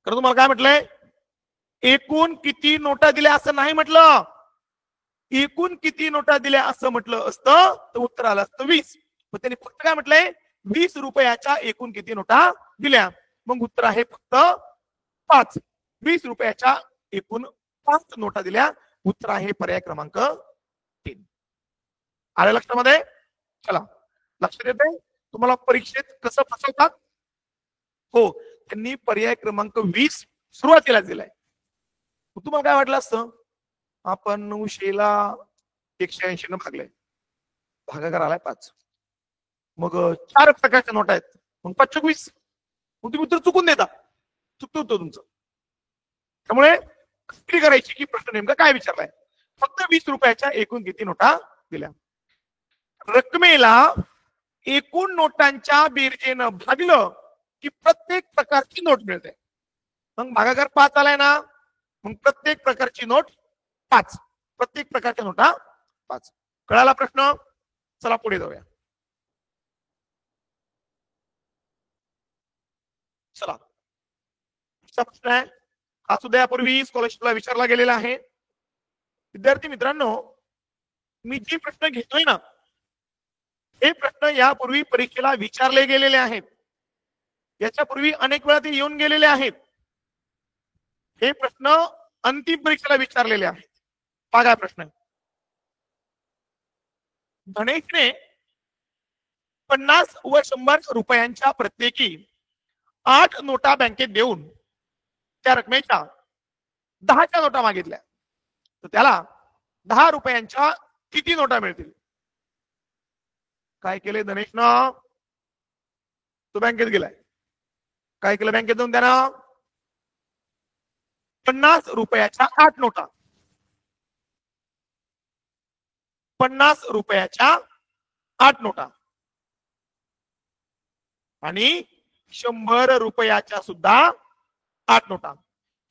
कारण तुम्हाला काय म्हटलंय? एकूण किती नोटा दिल्या असं नाही म्हटलं. एकूण किती नोटा दिल्या असं म्हटलं असतं तर उत्तर आलं असतं 20. पण त्यांनी फक्त काय म्हटलंय? 20 रुपयाच्या एकूण किती नोटा दिल्या. मग उत्तर आहे फक्त 5. 20 रुपयाच्या एकूण 5 नोटा दिल्या. उत्तर आहे पर्याय क्रमांक 3. आलं लक्षामध्ये? चला, लक्षात येते तुम्हाला परीक्षेत कसं फसवतात? हो, त्यांनी पर्याय क्रमांक 20 सुरुवातीला दिलाय. तुम्हाला काय वाटलं असतं? आपण 900ला 180 न भागले, भागाकार आलाय 5. मग 4 प्रकारच्या नोटा आहेत, मग 5 × 20. मग तुम्ही उत्तर चुकून देता. चुकतं होतं तुमचं. त्यामुळे खात्री करायची की प्रश्न नेमका काय विचारलाय. फक्त 20 रुपयाच्या एकूण किती नोटा दिल्या. रकमेला एकूण नोटांच्या बेरजेनं भागलं की प्रत्येक प्रकारची नोट मिळते. मग भागाकार 5 आलाय ना, मग प्रत्येक प्रकारची नोट 5. प्रत्येक प्रकारच्या नोटा 5. कळाला प्रश्न? चला पुढे जाऊया. चला, प्रश्न आहे हा सुद्धा यापूर्वी स्कॉलरशिपला विचारला गेलेला आहे. विद्यार्थी मित्रांनो, मी जे प्रश्न घेतोय ना, हे प्रश्न यापूर्वी परीक्षेला विचारले गेलेले आहेत. याच्यापूर्वी अनेक वेळा ते येऊन गेलेले आहेत. हे प्रश्न अंतिम परीक्षेला विचारलेले आहेत. बघा प्रश्न. गणेशने 50 व 100 रुपयांच्या प्रत्येकी 8 नोटा बँकेत देऊन त्या रकमेच्या 10च्या नोटा मागितल्या, तर त्याला 10 रुपयांच्या किती नोटा मिळतील? काय केले गणेशनं? तो बँकेत गेलाय. काय केलं बँकेत जाऊन त्यानं? 50 रुपयाच्या 8 नोटा, 50 रुपयाच्या 8 नोटा आणि 100 रुपयाच्या सुद्धा 8 नोटा.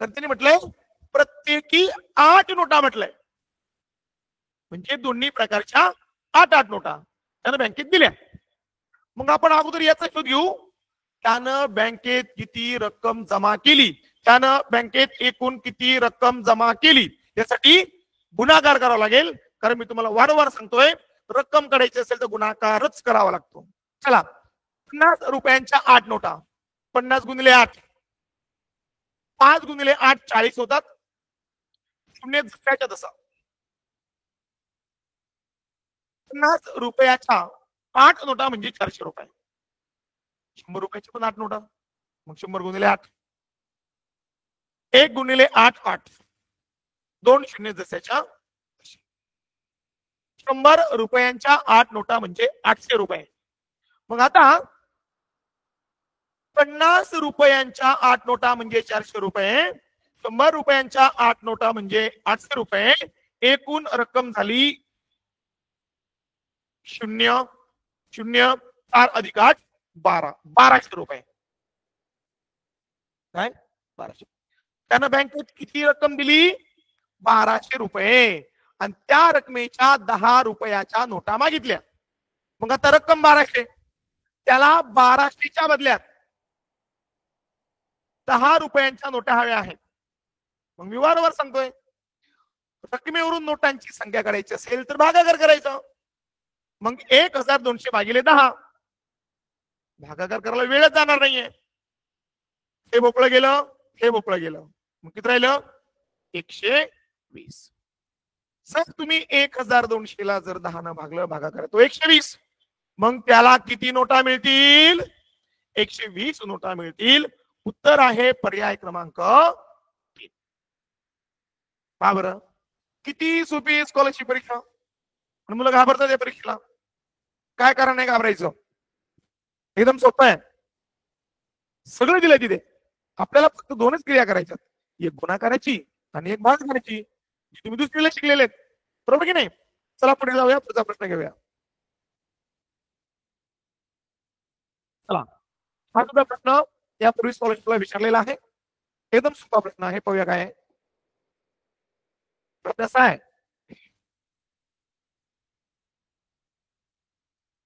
तर त्यांनी म्हटलंय प्रत्येकी 8 नोटा म्हटलंय, म्हणजे दोन्ही प्रकारच्या 8 नोटा त्यानं बँकेत दिल्या. मग आपण अगोदर याचा शोध घेऊ, त्यानं बँकेत किती रक्कम जमा केली, त्यानं बँकेत एकूण किती रक्कम जमा केली, यासाठी गुणाकार करावा लागेल. कारण मी तुम्हाला वारंवार सांगतोय, रक्कम काढायची असेल तर गुणाकारच करावा लागतो. चला, 50 रुपयांच्या 8 नोटा, 50 गुणिले 8, 5 गुणिले 8 40 होतात. शून्य जशाच्या तसा. 50 रुपयाच्या 8 नोटा म्हणजे 400 रुपये. 100 रुपयाच्या पण 8 नोटा, मग 100 गुणिले 8, 1 गुणिले 8 8, 2 शून्य जशाच्या. 100 रुपयांच्या 8 नोटा म्हणजे 800 रुपये. मग आता 50 रुपयांच्या 8 नोटा म्हणजे 400 रुपये, 100 रुपयांच्या 8 नोटा म्हणजे 800 रुपये. एकूण रक्कम झाली 0 0 4 अधिक 8 12, 1200 रुपये. काय? 1200. त्यानं बँकेत किती रक्कम दिली? 1200 रुपये. आणि त्या रकमेच्या 10 रुपयाच्या नोटा मागितल्या. मग आता रक्कम 1200, त्याला 1200च्या बदल्यात 10 रुपयांच्या नोटा हव्या आहेत. मग मी वारंवार सांगतोय, रकमेवरून नोटांची संख्या काढायची असेल तर भागाकार करायचं. मग 1200 भागिले 10, भागाकार करायला वेळच जाणार नाहीये. हे मोकळं गेलं, हे मोकळं गेलं, मग किती राहिलं? 120. सर तुम्ही 1200 ला जर 10 न भागलं, भागाकार तो 120. मग त्याला किती नोटा मिळतील? 120 नोटा मिळतील. उत्तर आहे पर्याय क्रमांक 3. पहा बरं, किती सोपी स्कॉलरशिप परीक्षा. मुलं घाबरतात या परीक्षेला. काय कारण नाही घाबरायचं, एकदम सोपं आहे. सगळं दिलंय तिथे, आपल्याला फक्त 2च क्रिया करायच्या, एक गुणाकाराची आणि एक भागाकाराची. तुम्ही दुसरीला शिकलेले आहेत, बरोबर की नाही? चला पुढे जाऊया, पुढचा प्रश्न घेऊया. चला, हा सुद्धा प्रश्न यापूर्वी स्कॉलरशिपला विचारलेला आहे, एकदम सोपा प्रश्न आहे. पाहूया काय आहे. प्रश्न असा आहे,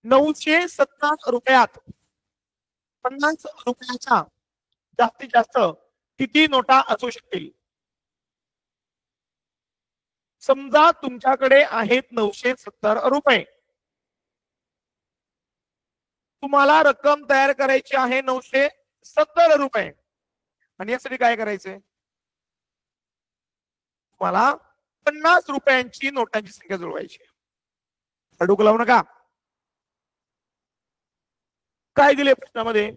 970 रुपयात 50 रुपयाच्या जास्तीत जास्त किती नोटा असू शकतील? समजा तुमच्याकडे आहेत 970 रुपये, तुम्हाला रक्कम तयार करायची आहे 970 रुपये. आणि यासाठी काय करायचंय? तुम्हाला 50 रुपयांची नोटांची संख्या जुळवायची. अडूक लावू नका. काय दिले प्रश्नामध्ये?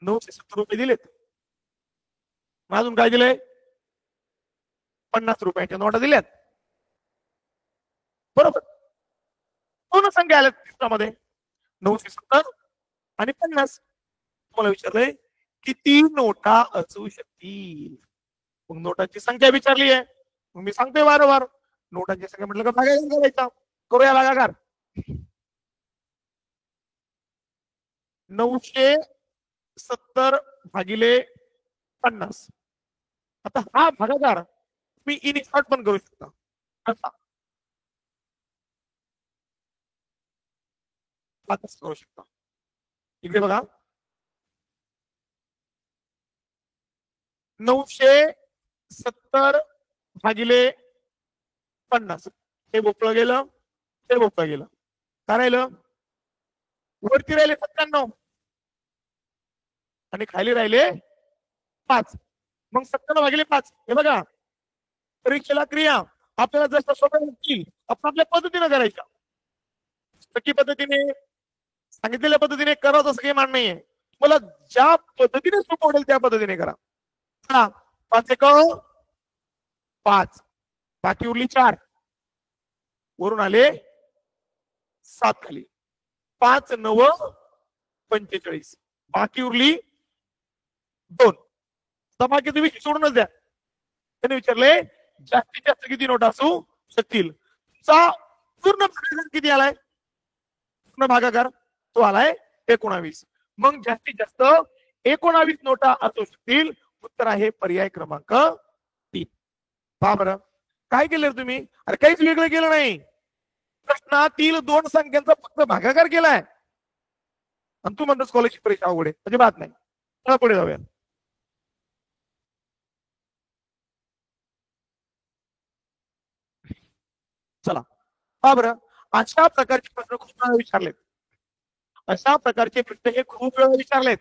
970 रुपये दिलेत. अजून काय दिलंय? 50 रुपयाच्या नोटा दिल्यात, बरोबर. दोन संख्या आल्यात प्रश्नामध्ये, 970 आणि 50. तुम्हाला विचारलंय किती नोटा असू शकतील. मग नोटांची संख्या विचारली आहे, मग मी सांगतोय वारंवार, नोटांची संख्या म्हटलं का भागाकार करायचा. करूया भागाकार. 970 भागिले 50. आता हा भागाकार तुम्ही इन शॉर्ट पण करू शकता. असा करू शकता. इकडे बघा, 970 भागिले 50. हे बोकळं गेलं, हे बोकळं गेलं. काय राहिलं? वरती राहिले 97 आणि खाली राहिले 5. मग 57/5 हे बघा, परीक्षेला क्रिया आपल्याला जसं सोप्या वाटतील आपण आपल्या पद्धतीने करायच्या. सखी पद्धतीने सांगितलेल्या पद्धतीने करा तसं काही मान नाहीये. मला ज्या पद्धतीने सोपं वाटेल त्या पद्धतीने करा. 5 एक 5, बाकी उरली 4, वरून आले 7 खाली, 5 9 45, बाकी उरली 2. बाकी तुम्ही सोडूनच द्या. त्याने विचारले जास्तीत जास्त किती नोट असू शकतील. तुमचा पूर्ण भागाकार किती आलाय? पूर्ण भागाकार तो आलाय 19. मग जास्तीत जास्त 19 नोटा असू शकतील. उत्तर आहे पर्याय क्रमांक 3. पहा बरं काय केलं तुम्ही? अरे काहीच वेगळं केलं नाही. प्रश्नातील 2 संख्यांचा फक्त भागाकार केलाय आणि तू म्हणतो स्कॉलरशिप परीक्षा अवघड आहे. अजिबात नाही. चला पुढे जाऊया. चला पहा बरं, अशा प्रकारचे प्रश्न खूप वेळा विचारलेत. अशा प्रकारचे प्रश्न हे खूप वेळा विचारलेत.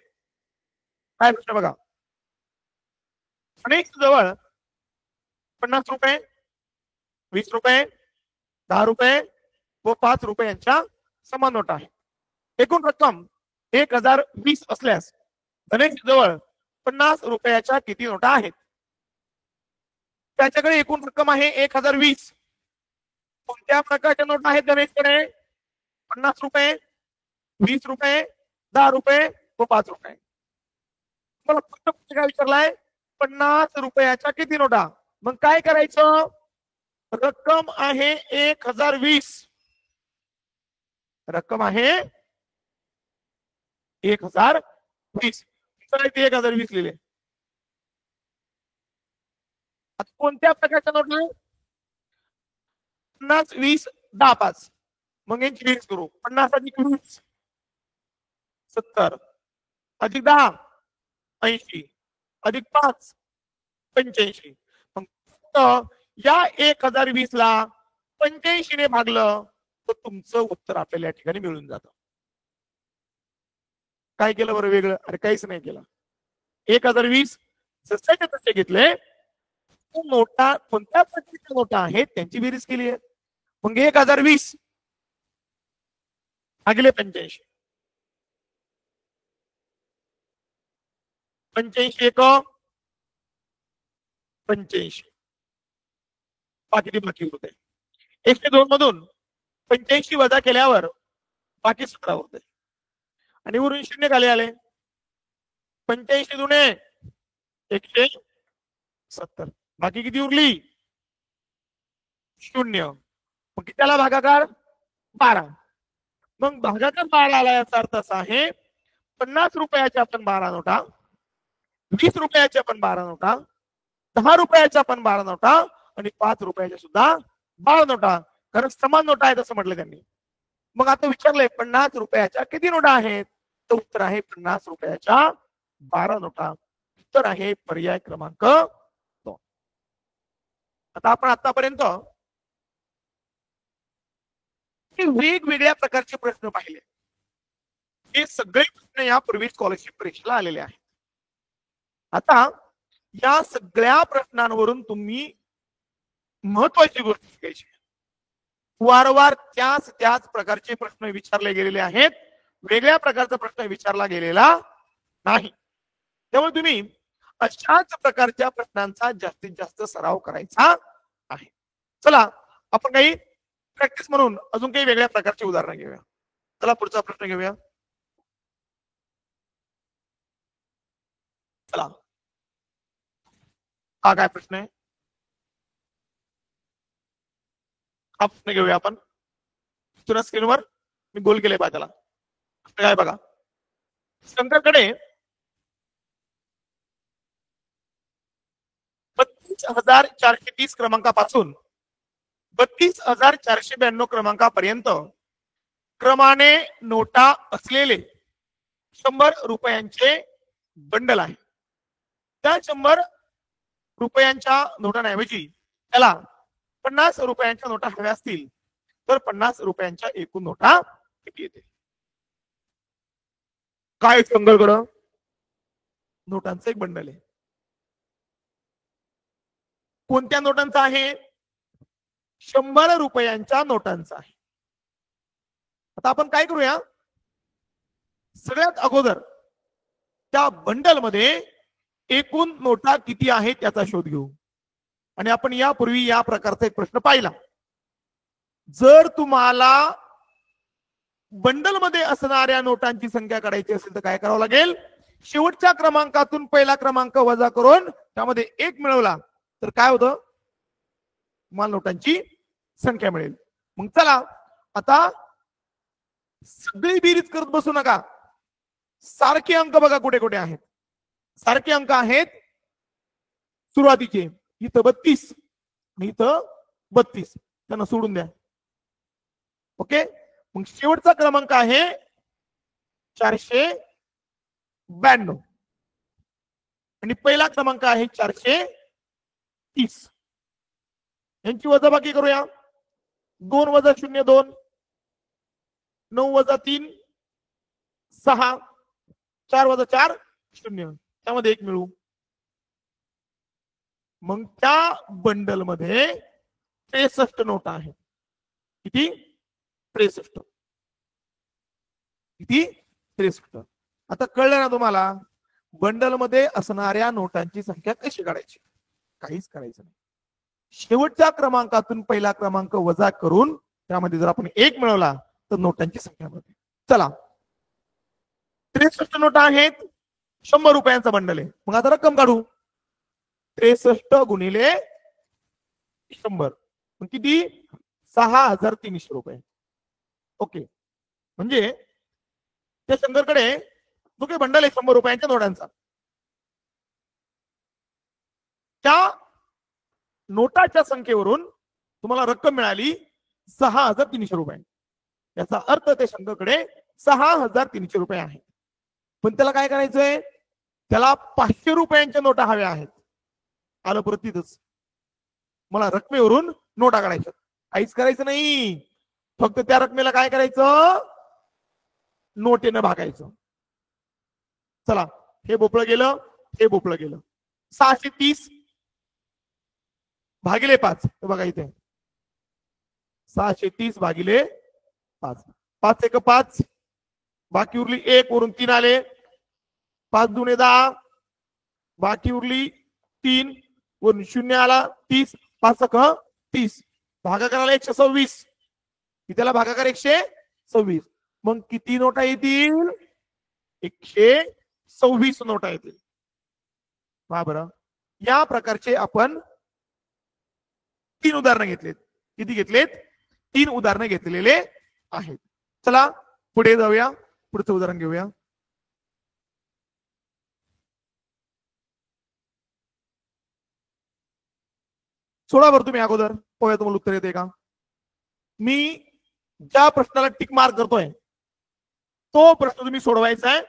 काय प्रश्न बघा, अनेक जवळ 50 रुपये, 20 रुपये, 10 रुपये व 5 रुपयांच्या समान नोटा आहे. एकूण रक्कम 1020 असल्यास गणेश जवळ 50 रुपयाच्या किती नोटा आहेत? त्याच्याकडे एकूण रक्कम आहे 1020. कोणत्या प्रकारच्या नोटा आहेत गणेशकडे? 50 रुपये, 20 रुपये, 10 रुपये व 5 रुपये. मला फक्त काय विचारलाय? 50 रुपयाच्या किती नोटा. मग काय करायचं? रक्कम आहे 1020, रक्कम आहे 1020, 1020 लिहिले. आता कोणत्या प्रकारच्या नोट आहे? 50 20 10 5. मग यांची बेरीज करू. 50 अधिक 20 70, अधिक 10 80, अधिक 5 85. मग या 1020 ला 85 ने भागलं तर तुमचं उत्तर आपल्याला या ठिकाणी मिळून जातं. काय केलं बरं वेगळं? अरे काहीच नाही केलं. 1020 जसे तसे घेतले. नोटा कोणत्या प्रकारच्या नोटा आहेत त्यांची बेरीज केली आहे. मग 1020 भागिले 85, 85 एक 85, बाकी बाकी होते. 102 मधून 85 वजा केल्यावर बाकी 17 होते आणि वरून शून्य खाली आले. 85 दुणे 170, बाकी किती उरली? 0. मग त्याला भागाकार 12. मग भागाकार 12 आला याचा अर्थ असा आहे 50 रुपयाच्या पण 12 नोटा, 20 रुपयाच्या पण 12 नोटा, 10 रुपयाच्या पण 12 नोटा आणि 5 रुपयाच्या सुद्धा 12 नोटा, कारण समान नोटा आहेत असं म्हटलं त्यांनी. मग आता विचारलंय 50 रुपयाच्या किती नोटा आहेत? तर उत्तर आहे 50 रुपयाच्या 12 नोटा. उत्तर आहे पर्याय क्रमांक 2. आता आपण आतापर्यंत वेगवेगळ्या प्रकारचे प्रश्न पाहिले. हे सगळे प्रश्न यापूर्वी स्कॉलरशिप परीक्षेला आलेले आहेत. आता या सगळ्या प्रश्नांवरून तुम्ही महत्वाची गोष्ट शिकायची. वारंवार त्याच प्रकारचे प्रश्न विचारले गेलेले आहेत. वेगळ्या प्रकारचा प्रश्न विचारला गेलेला नाही. त्यामुळे तुम्ही अशाच प्रकारच्या प्रश्नांचा जास्तीत जास्त सराव करायचा आहे. चला आपण काही प्रॅक्टिस म्हणून अजून काही वेगळ्या प्रकारचे उदाहरण घेऊया. चला पुढचा प्रश्न घेऊया. चला हा काय प्रश्न आहे? हा प्रश्न घेऊया आपण. तुला स्क्रीनवर मी गोल केले पाहिजे. त्याला काय बघा, शंकरकडे 32,430 क्रमांकापासून 32,492 क्रमांकापर्यंत क्रमाने नोटा असलेले 100 रुपयांचे बंडल आहे. त्या 100 रुपयांच्या नोटांऐवजी त्याला 50 रुपयांच्या नोटा हव्या असतील तर 50 रुपयांच्या एकूण नोटा किती येतील? काय शंकरकडं नोटांचं एक बंडल आहे. कोणत्या नोटांचा आहे? 100 रुपयांच्या नोटांचा आहे. आता आपण काय करूया, सगळ्यात अगोदर त्या बंडल मध्ये एकूण नोटा किती आहेत याचा शोध घेऊ. आणि आपण यापूर्वी या प्रकारचा एक प्रश्न पाहिला. जर तुम्हाला बंडल मध्ये असणाऱ्या नोटांची संख्या काढायची असेल तर काय करावं लागेल, शेवटच्या क्रमांकातून पहिला क्रमांक वजा करून त्यामध्ये 1 मिळवला तर काय होतं, तुम्हाला नोटांची संख्या मिळेल. मग चला आता सगळी बेरीज करत बसू नका. सारखे अंक बघा कुठे कुठे आहेत. सारखे अंक आहेत सुरुवातीचे, इथं 32 आणि इथं 32, त्यांना सोडून द्या. ओके, मग शेवटचा क्रमांक आहे 492 आणि पहिला क्रमांक आहे 430. यांची वजाबाकी करूया. 2 वजा 0 2, 9 वजा 3 6, 4 वजा 4 0, त्यामध्ये 1 मिळू. मग त्या बंडल मध्ये 63 नोटा आहेत. किती? 63. किती? 63. आता कळलं ना तुम्हाला बंडल मध्ये असणाऱ्या नोटांची संख्या कशी काढायची? काहीच करायचं नाही. शेवटच्या क्रमांकातून पहिला क्रमांक वजा करून त्यामध्ये जर आपण 1 मिळवला तर नोटांची संख्या मिळते. चला, 63 नोटा आहेत, 100 रुपयांचा बंडल आहे. मग आता रक्कम काढू. 63 गुणिले 100 किती? 6300 रुपये. ओके, म्हणजे त्या शंकरकडे जो काही बंडल आहे 100 रुपयांच्या नोटांचा, त्या नोटाच्या संख्येवरून तुम्हाला रक्कम मिळाली 6300 रुपये. याचा अर्थ त्या शंकरकडे 6300 रुपये आहे. पण त्याला काय करायचंय, त्याला 500 रुपयांच्या नोटा हव्या आहेत. आलं परत तिथंच, मला रकमेवरून नोटा काढायच्या. काहीच करायचं नाही, फक्त त्या रकमेला काय करायचं, नोटेनं भागायचं. चला, हे भोपळं गेलं, हे भोपळं गेलं. 630 भागिले 5, बघा इथे 630 भागिले 5, 5 एक 5, बाकी उरली 1, वरून 3 आले, 5 दुने 10, बाकी उरली 3, वरून 0 आला 30, 5 एक 30, भागाकाराला 126, त्याला भागाकार 126. मग किती नोटा येतील? 126 नोटा येतील. पहा बरं, या प्रकारचे आपण 3 उदाहरणं घेतलेत. किती घेतलेत? 3 उदाहरणं घेतलेले आहेत. चला पुढे जाऊया, पुढचं उदाहरण घेऊया. सोडा बरं तुम्ही अगोदर, पोया तुम्हाला उत्तर येते का? मी ज्या प्रश्नाला टिक मार्क करतोय तो प्रश्न तुम्ही सोडवायचा आहे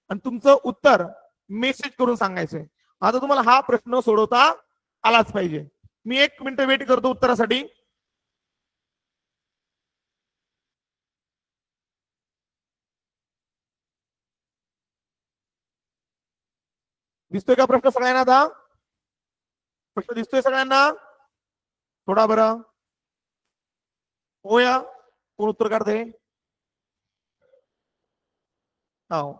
आणि तुमचं उत्तर मेसेज करून सांगायचंय. आता तुम्हाला हा प्रश्न सोडवता आलाच पाहिजे. मी 1 मिनिट वेट करतो उत्तरासाठी. दिसतोय का प्रश्न सगळ्यांना? आता प्रश्न दिसतोय सगळ्यांना? थोडा बरं होया, कोण उत्तर काढते? हो,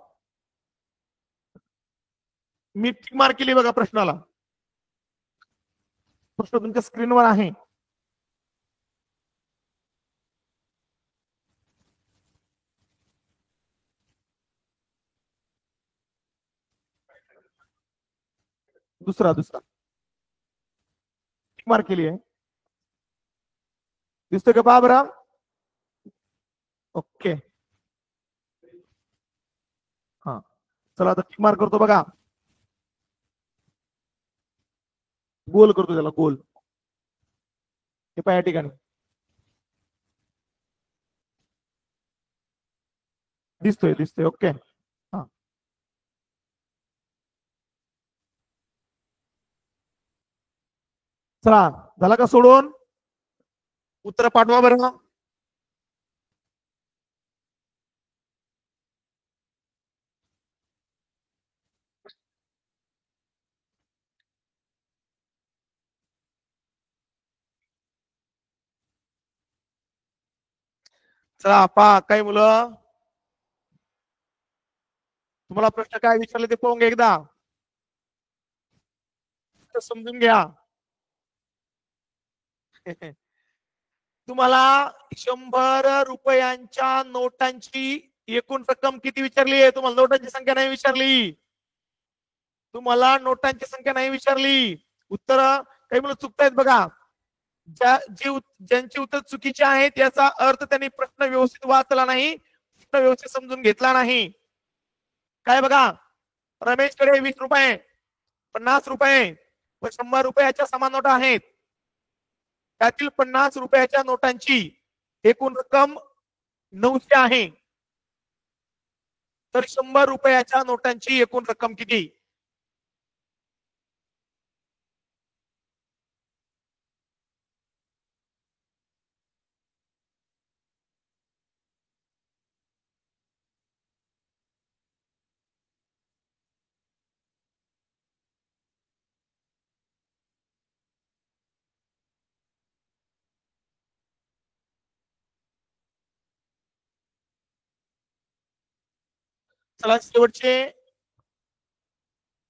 मी टिक मार्क केली बघा प्रश्नाला. प्रश्न तुमच्या स्क्रीनवर आहे. दुसरा टिक मार्क केली आहे. दिसतोय का? पहा बरं. ओके, हा चला आता टिक मार्क करतो बघा. गोल करतो त्याला, गोल. हे पहा या ठिकाणी दिसतोय, दिसतोय. ओके, हा चला, झाला का सोडून? उत्तर पाठवा बरं. चला पहा काही मुलं तुम्हाला प्रश्न काय विचारले ते पाहून घ्या एकदा समजून घ्या. तुम्हाला 100 रुपयांच्या नोटांची एकूण रक्कम किती विचारली आहे? तुम्हाला नोटांची संख्या नाही विचारली. तुम्हाला नोटांची संख्या नाही विचारली. उत्तर काही मुलं चुकतायत बघा. ज्यांची उत्तर चुकीची आहेत याचा अर्थ त्यांनी प्रश्न व्यवस्थित वाचला नाही, प्रश्न व्यवस्थित समजून घेतला नाही. काय बघा, रमेशकडे 20 रुपये, 50 रुपये व 100 रुपयाच्या समान नोटा आहेत. त्यातील 50 रुपयाच्या नोटांची एकूण रक्कम 900 आहे. तर 100 रुपयाच्या नोटांची एकूण रक्कम किती? चला शेवटचे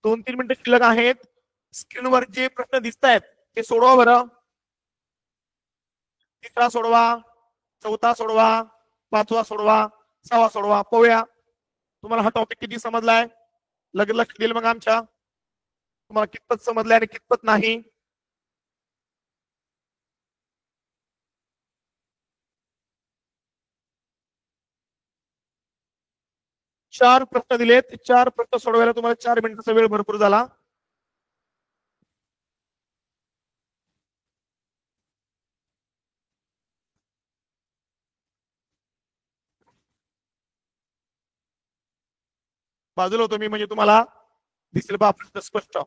2-3 मिनिटं शिल्लक आहेत. स्क्रीनवर जे प्रश्न दिसत आहेत ते सोडवा बरं. तिसरा सोडवा, चौथा सोडवा, पाचवा सोडवा, सहावा सोडवा. पाहूया तुम्हाला हा टॉपिक किती समजलाय. लगेच लक्ष देईल मग आमच्या तुम्हाला कितपत समजलंय आणि कितपत नाही. चार प्रश्न दिलेत. 4 प्रश्न सोडवायला तुम्हाला 4 मिनिटाचा वेळ भरपूर झाला. बाजूला होतो मी म्हणजे तुम्हाला दिसेल बा प्रश्न स्पष्ट.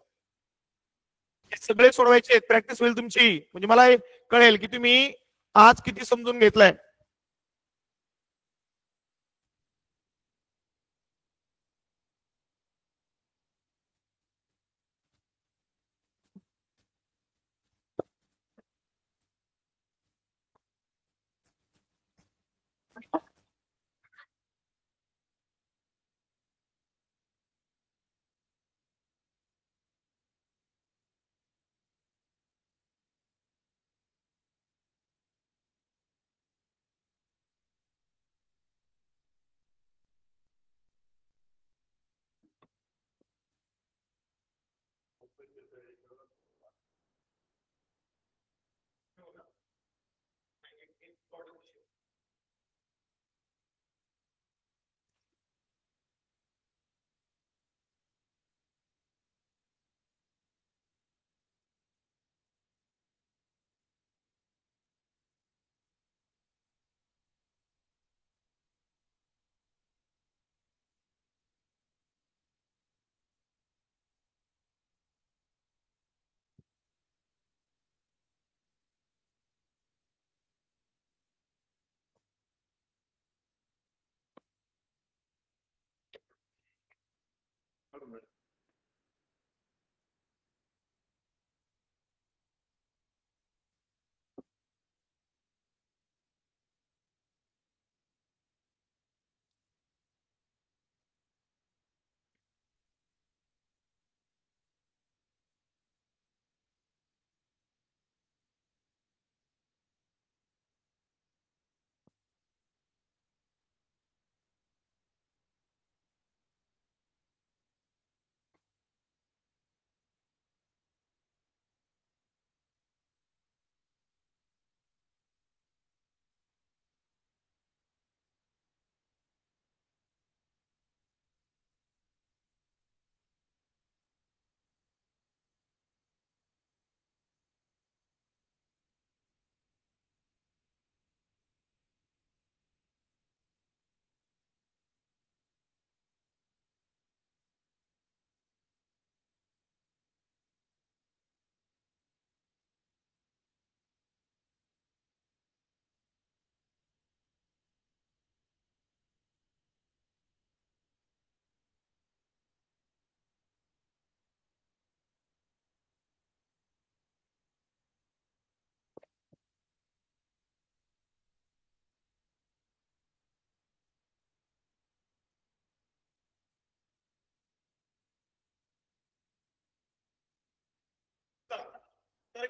हे सगळे सोडवायचे प्रॅक्टिस होईल तुमची म्हणजे मला कळेल की तुम्ही आज किती समजून घेतलंय.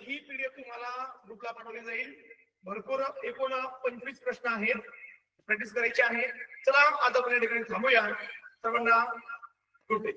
ही पीडीएफ तुम्हाला ग्रुपला पाठवली जाईल. भरपूर एकूण 25 प्रश्न आहेत, प्रॅक्टिस करायची आहे. चला आता आपण या ठिकाणी थांबूया. सर्वांना गुड डे.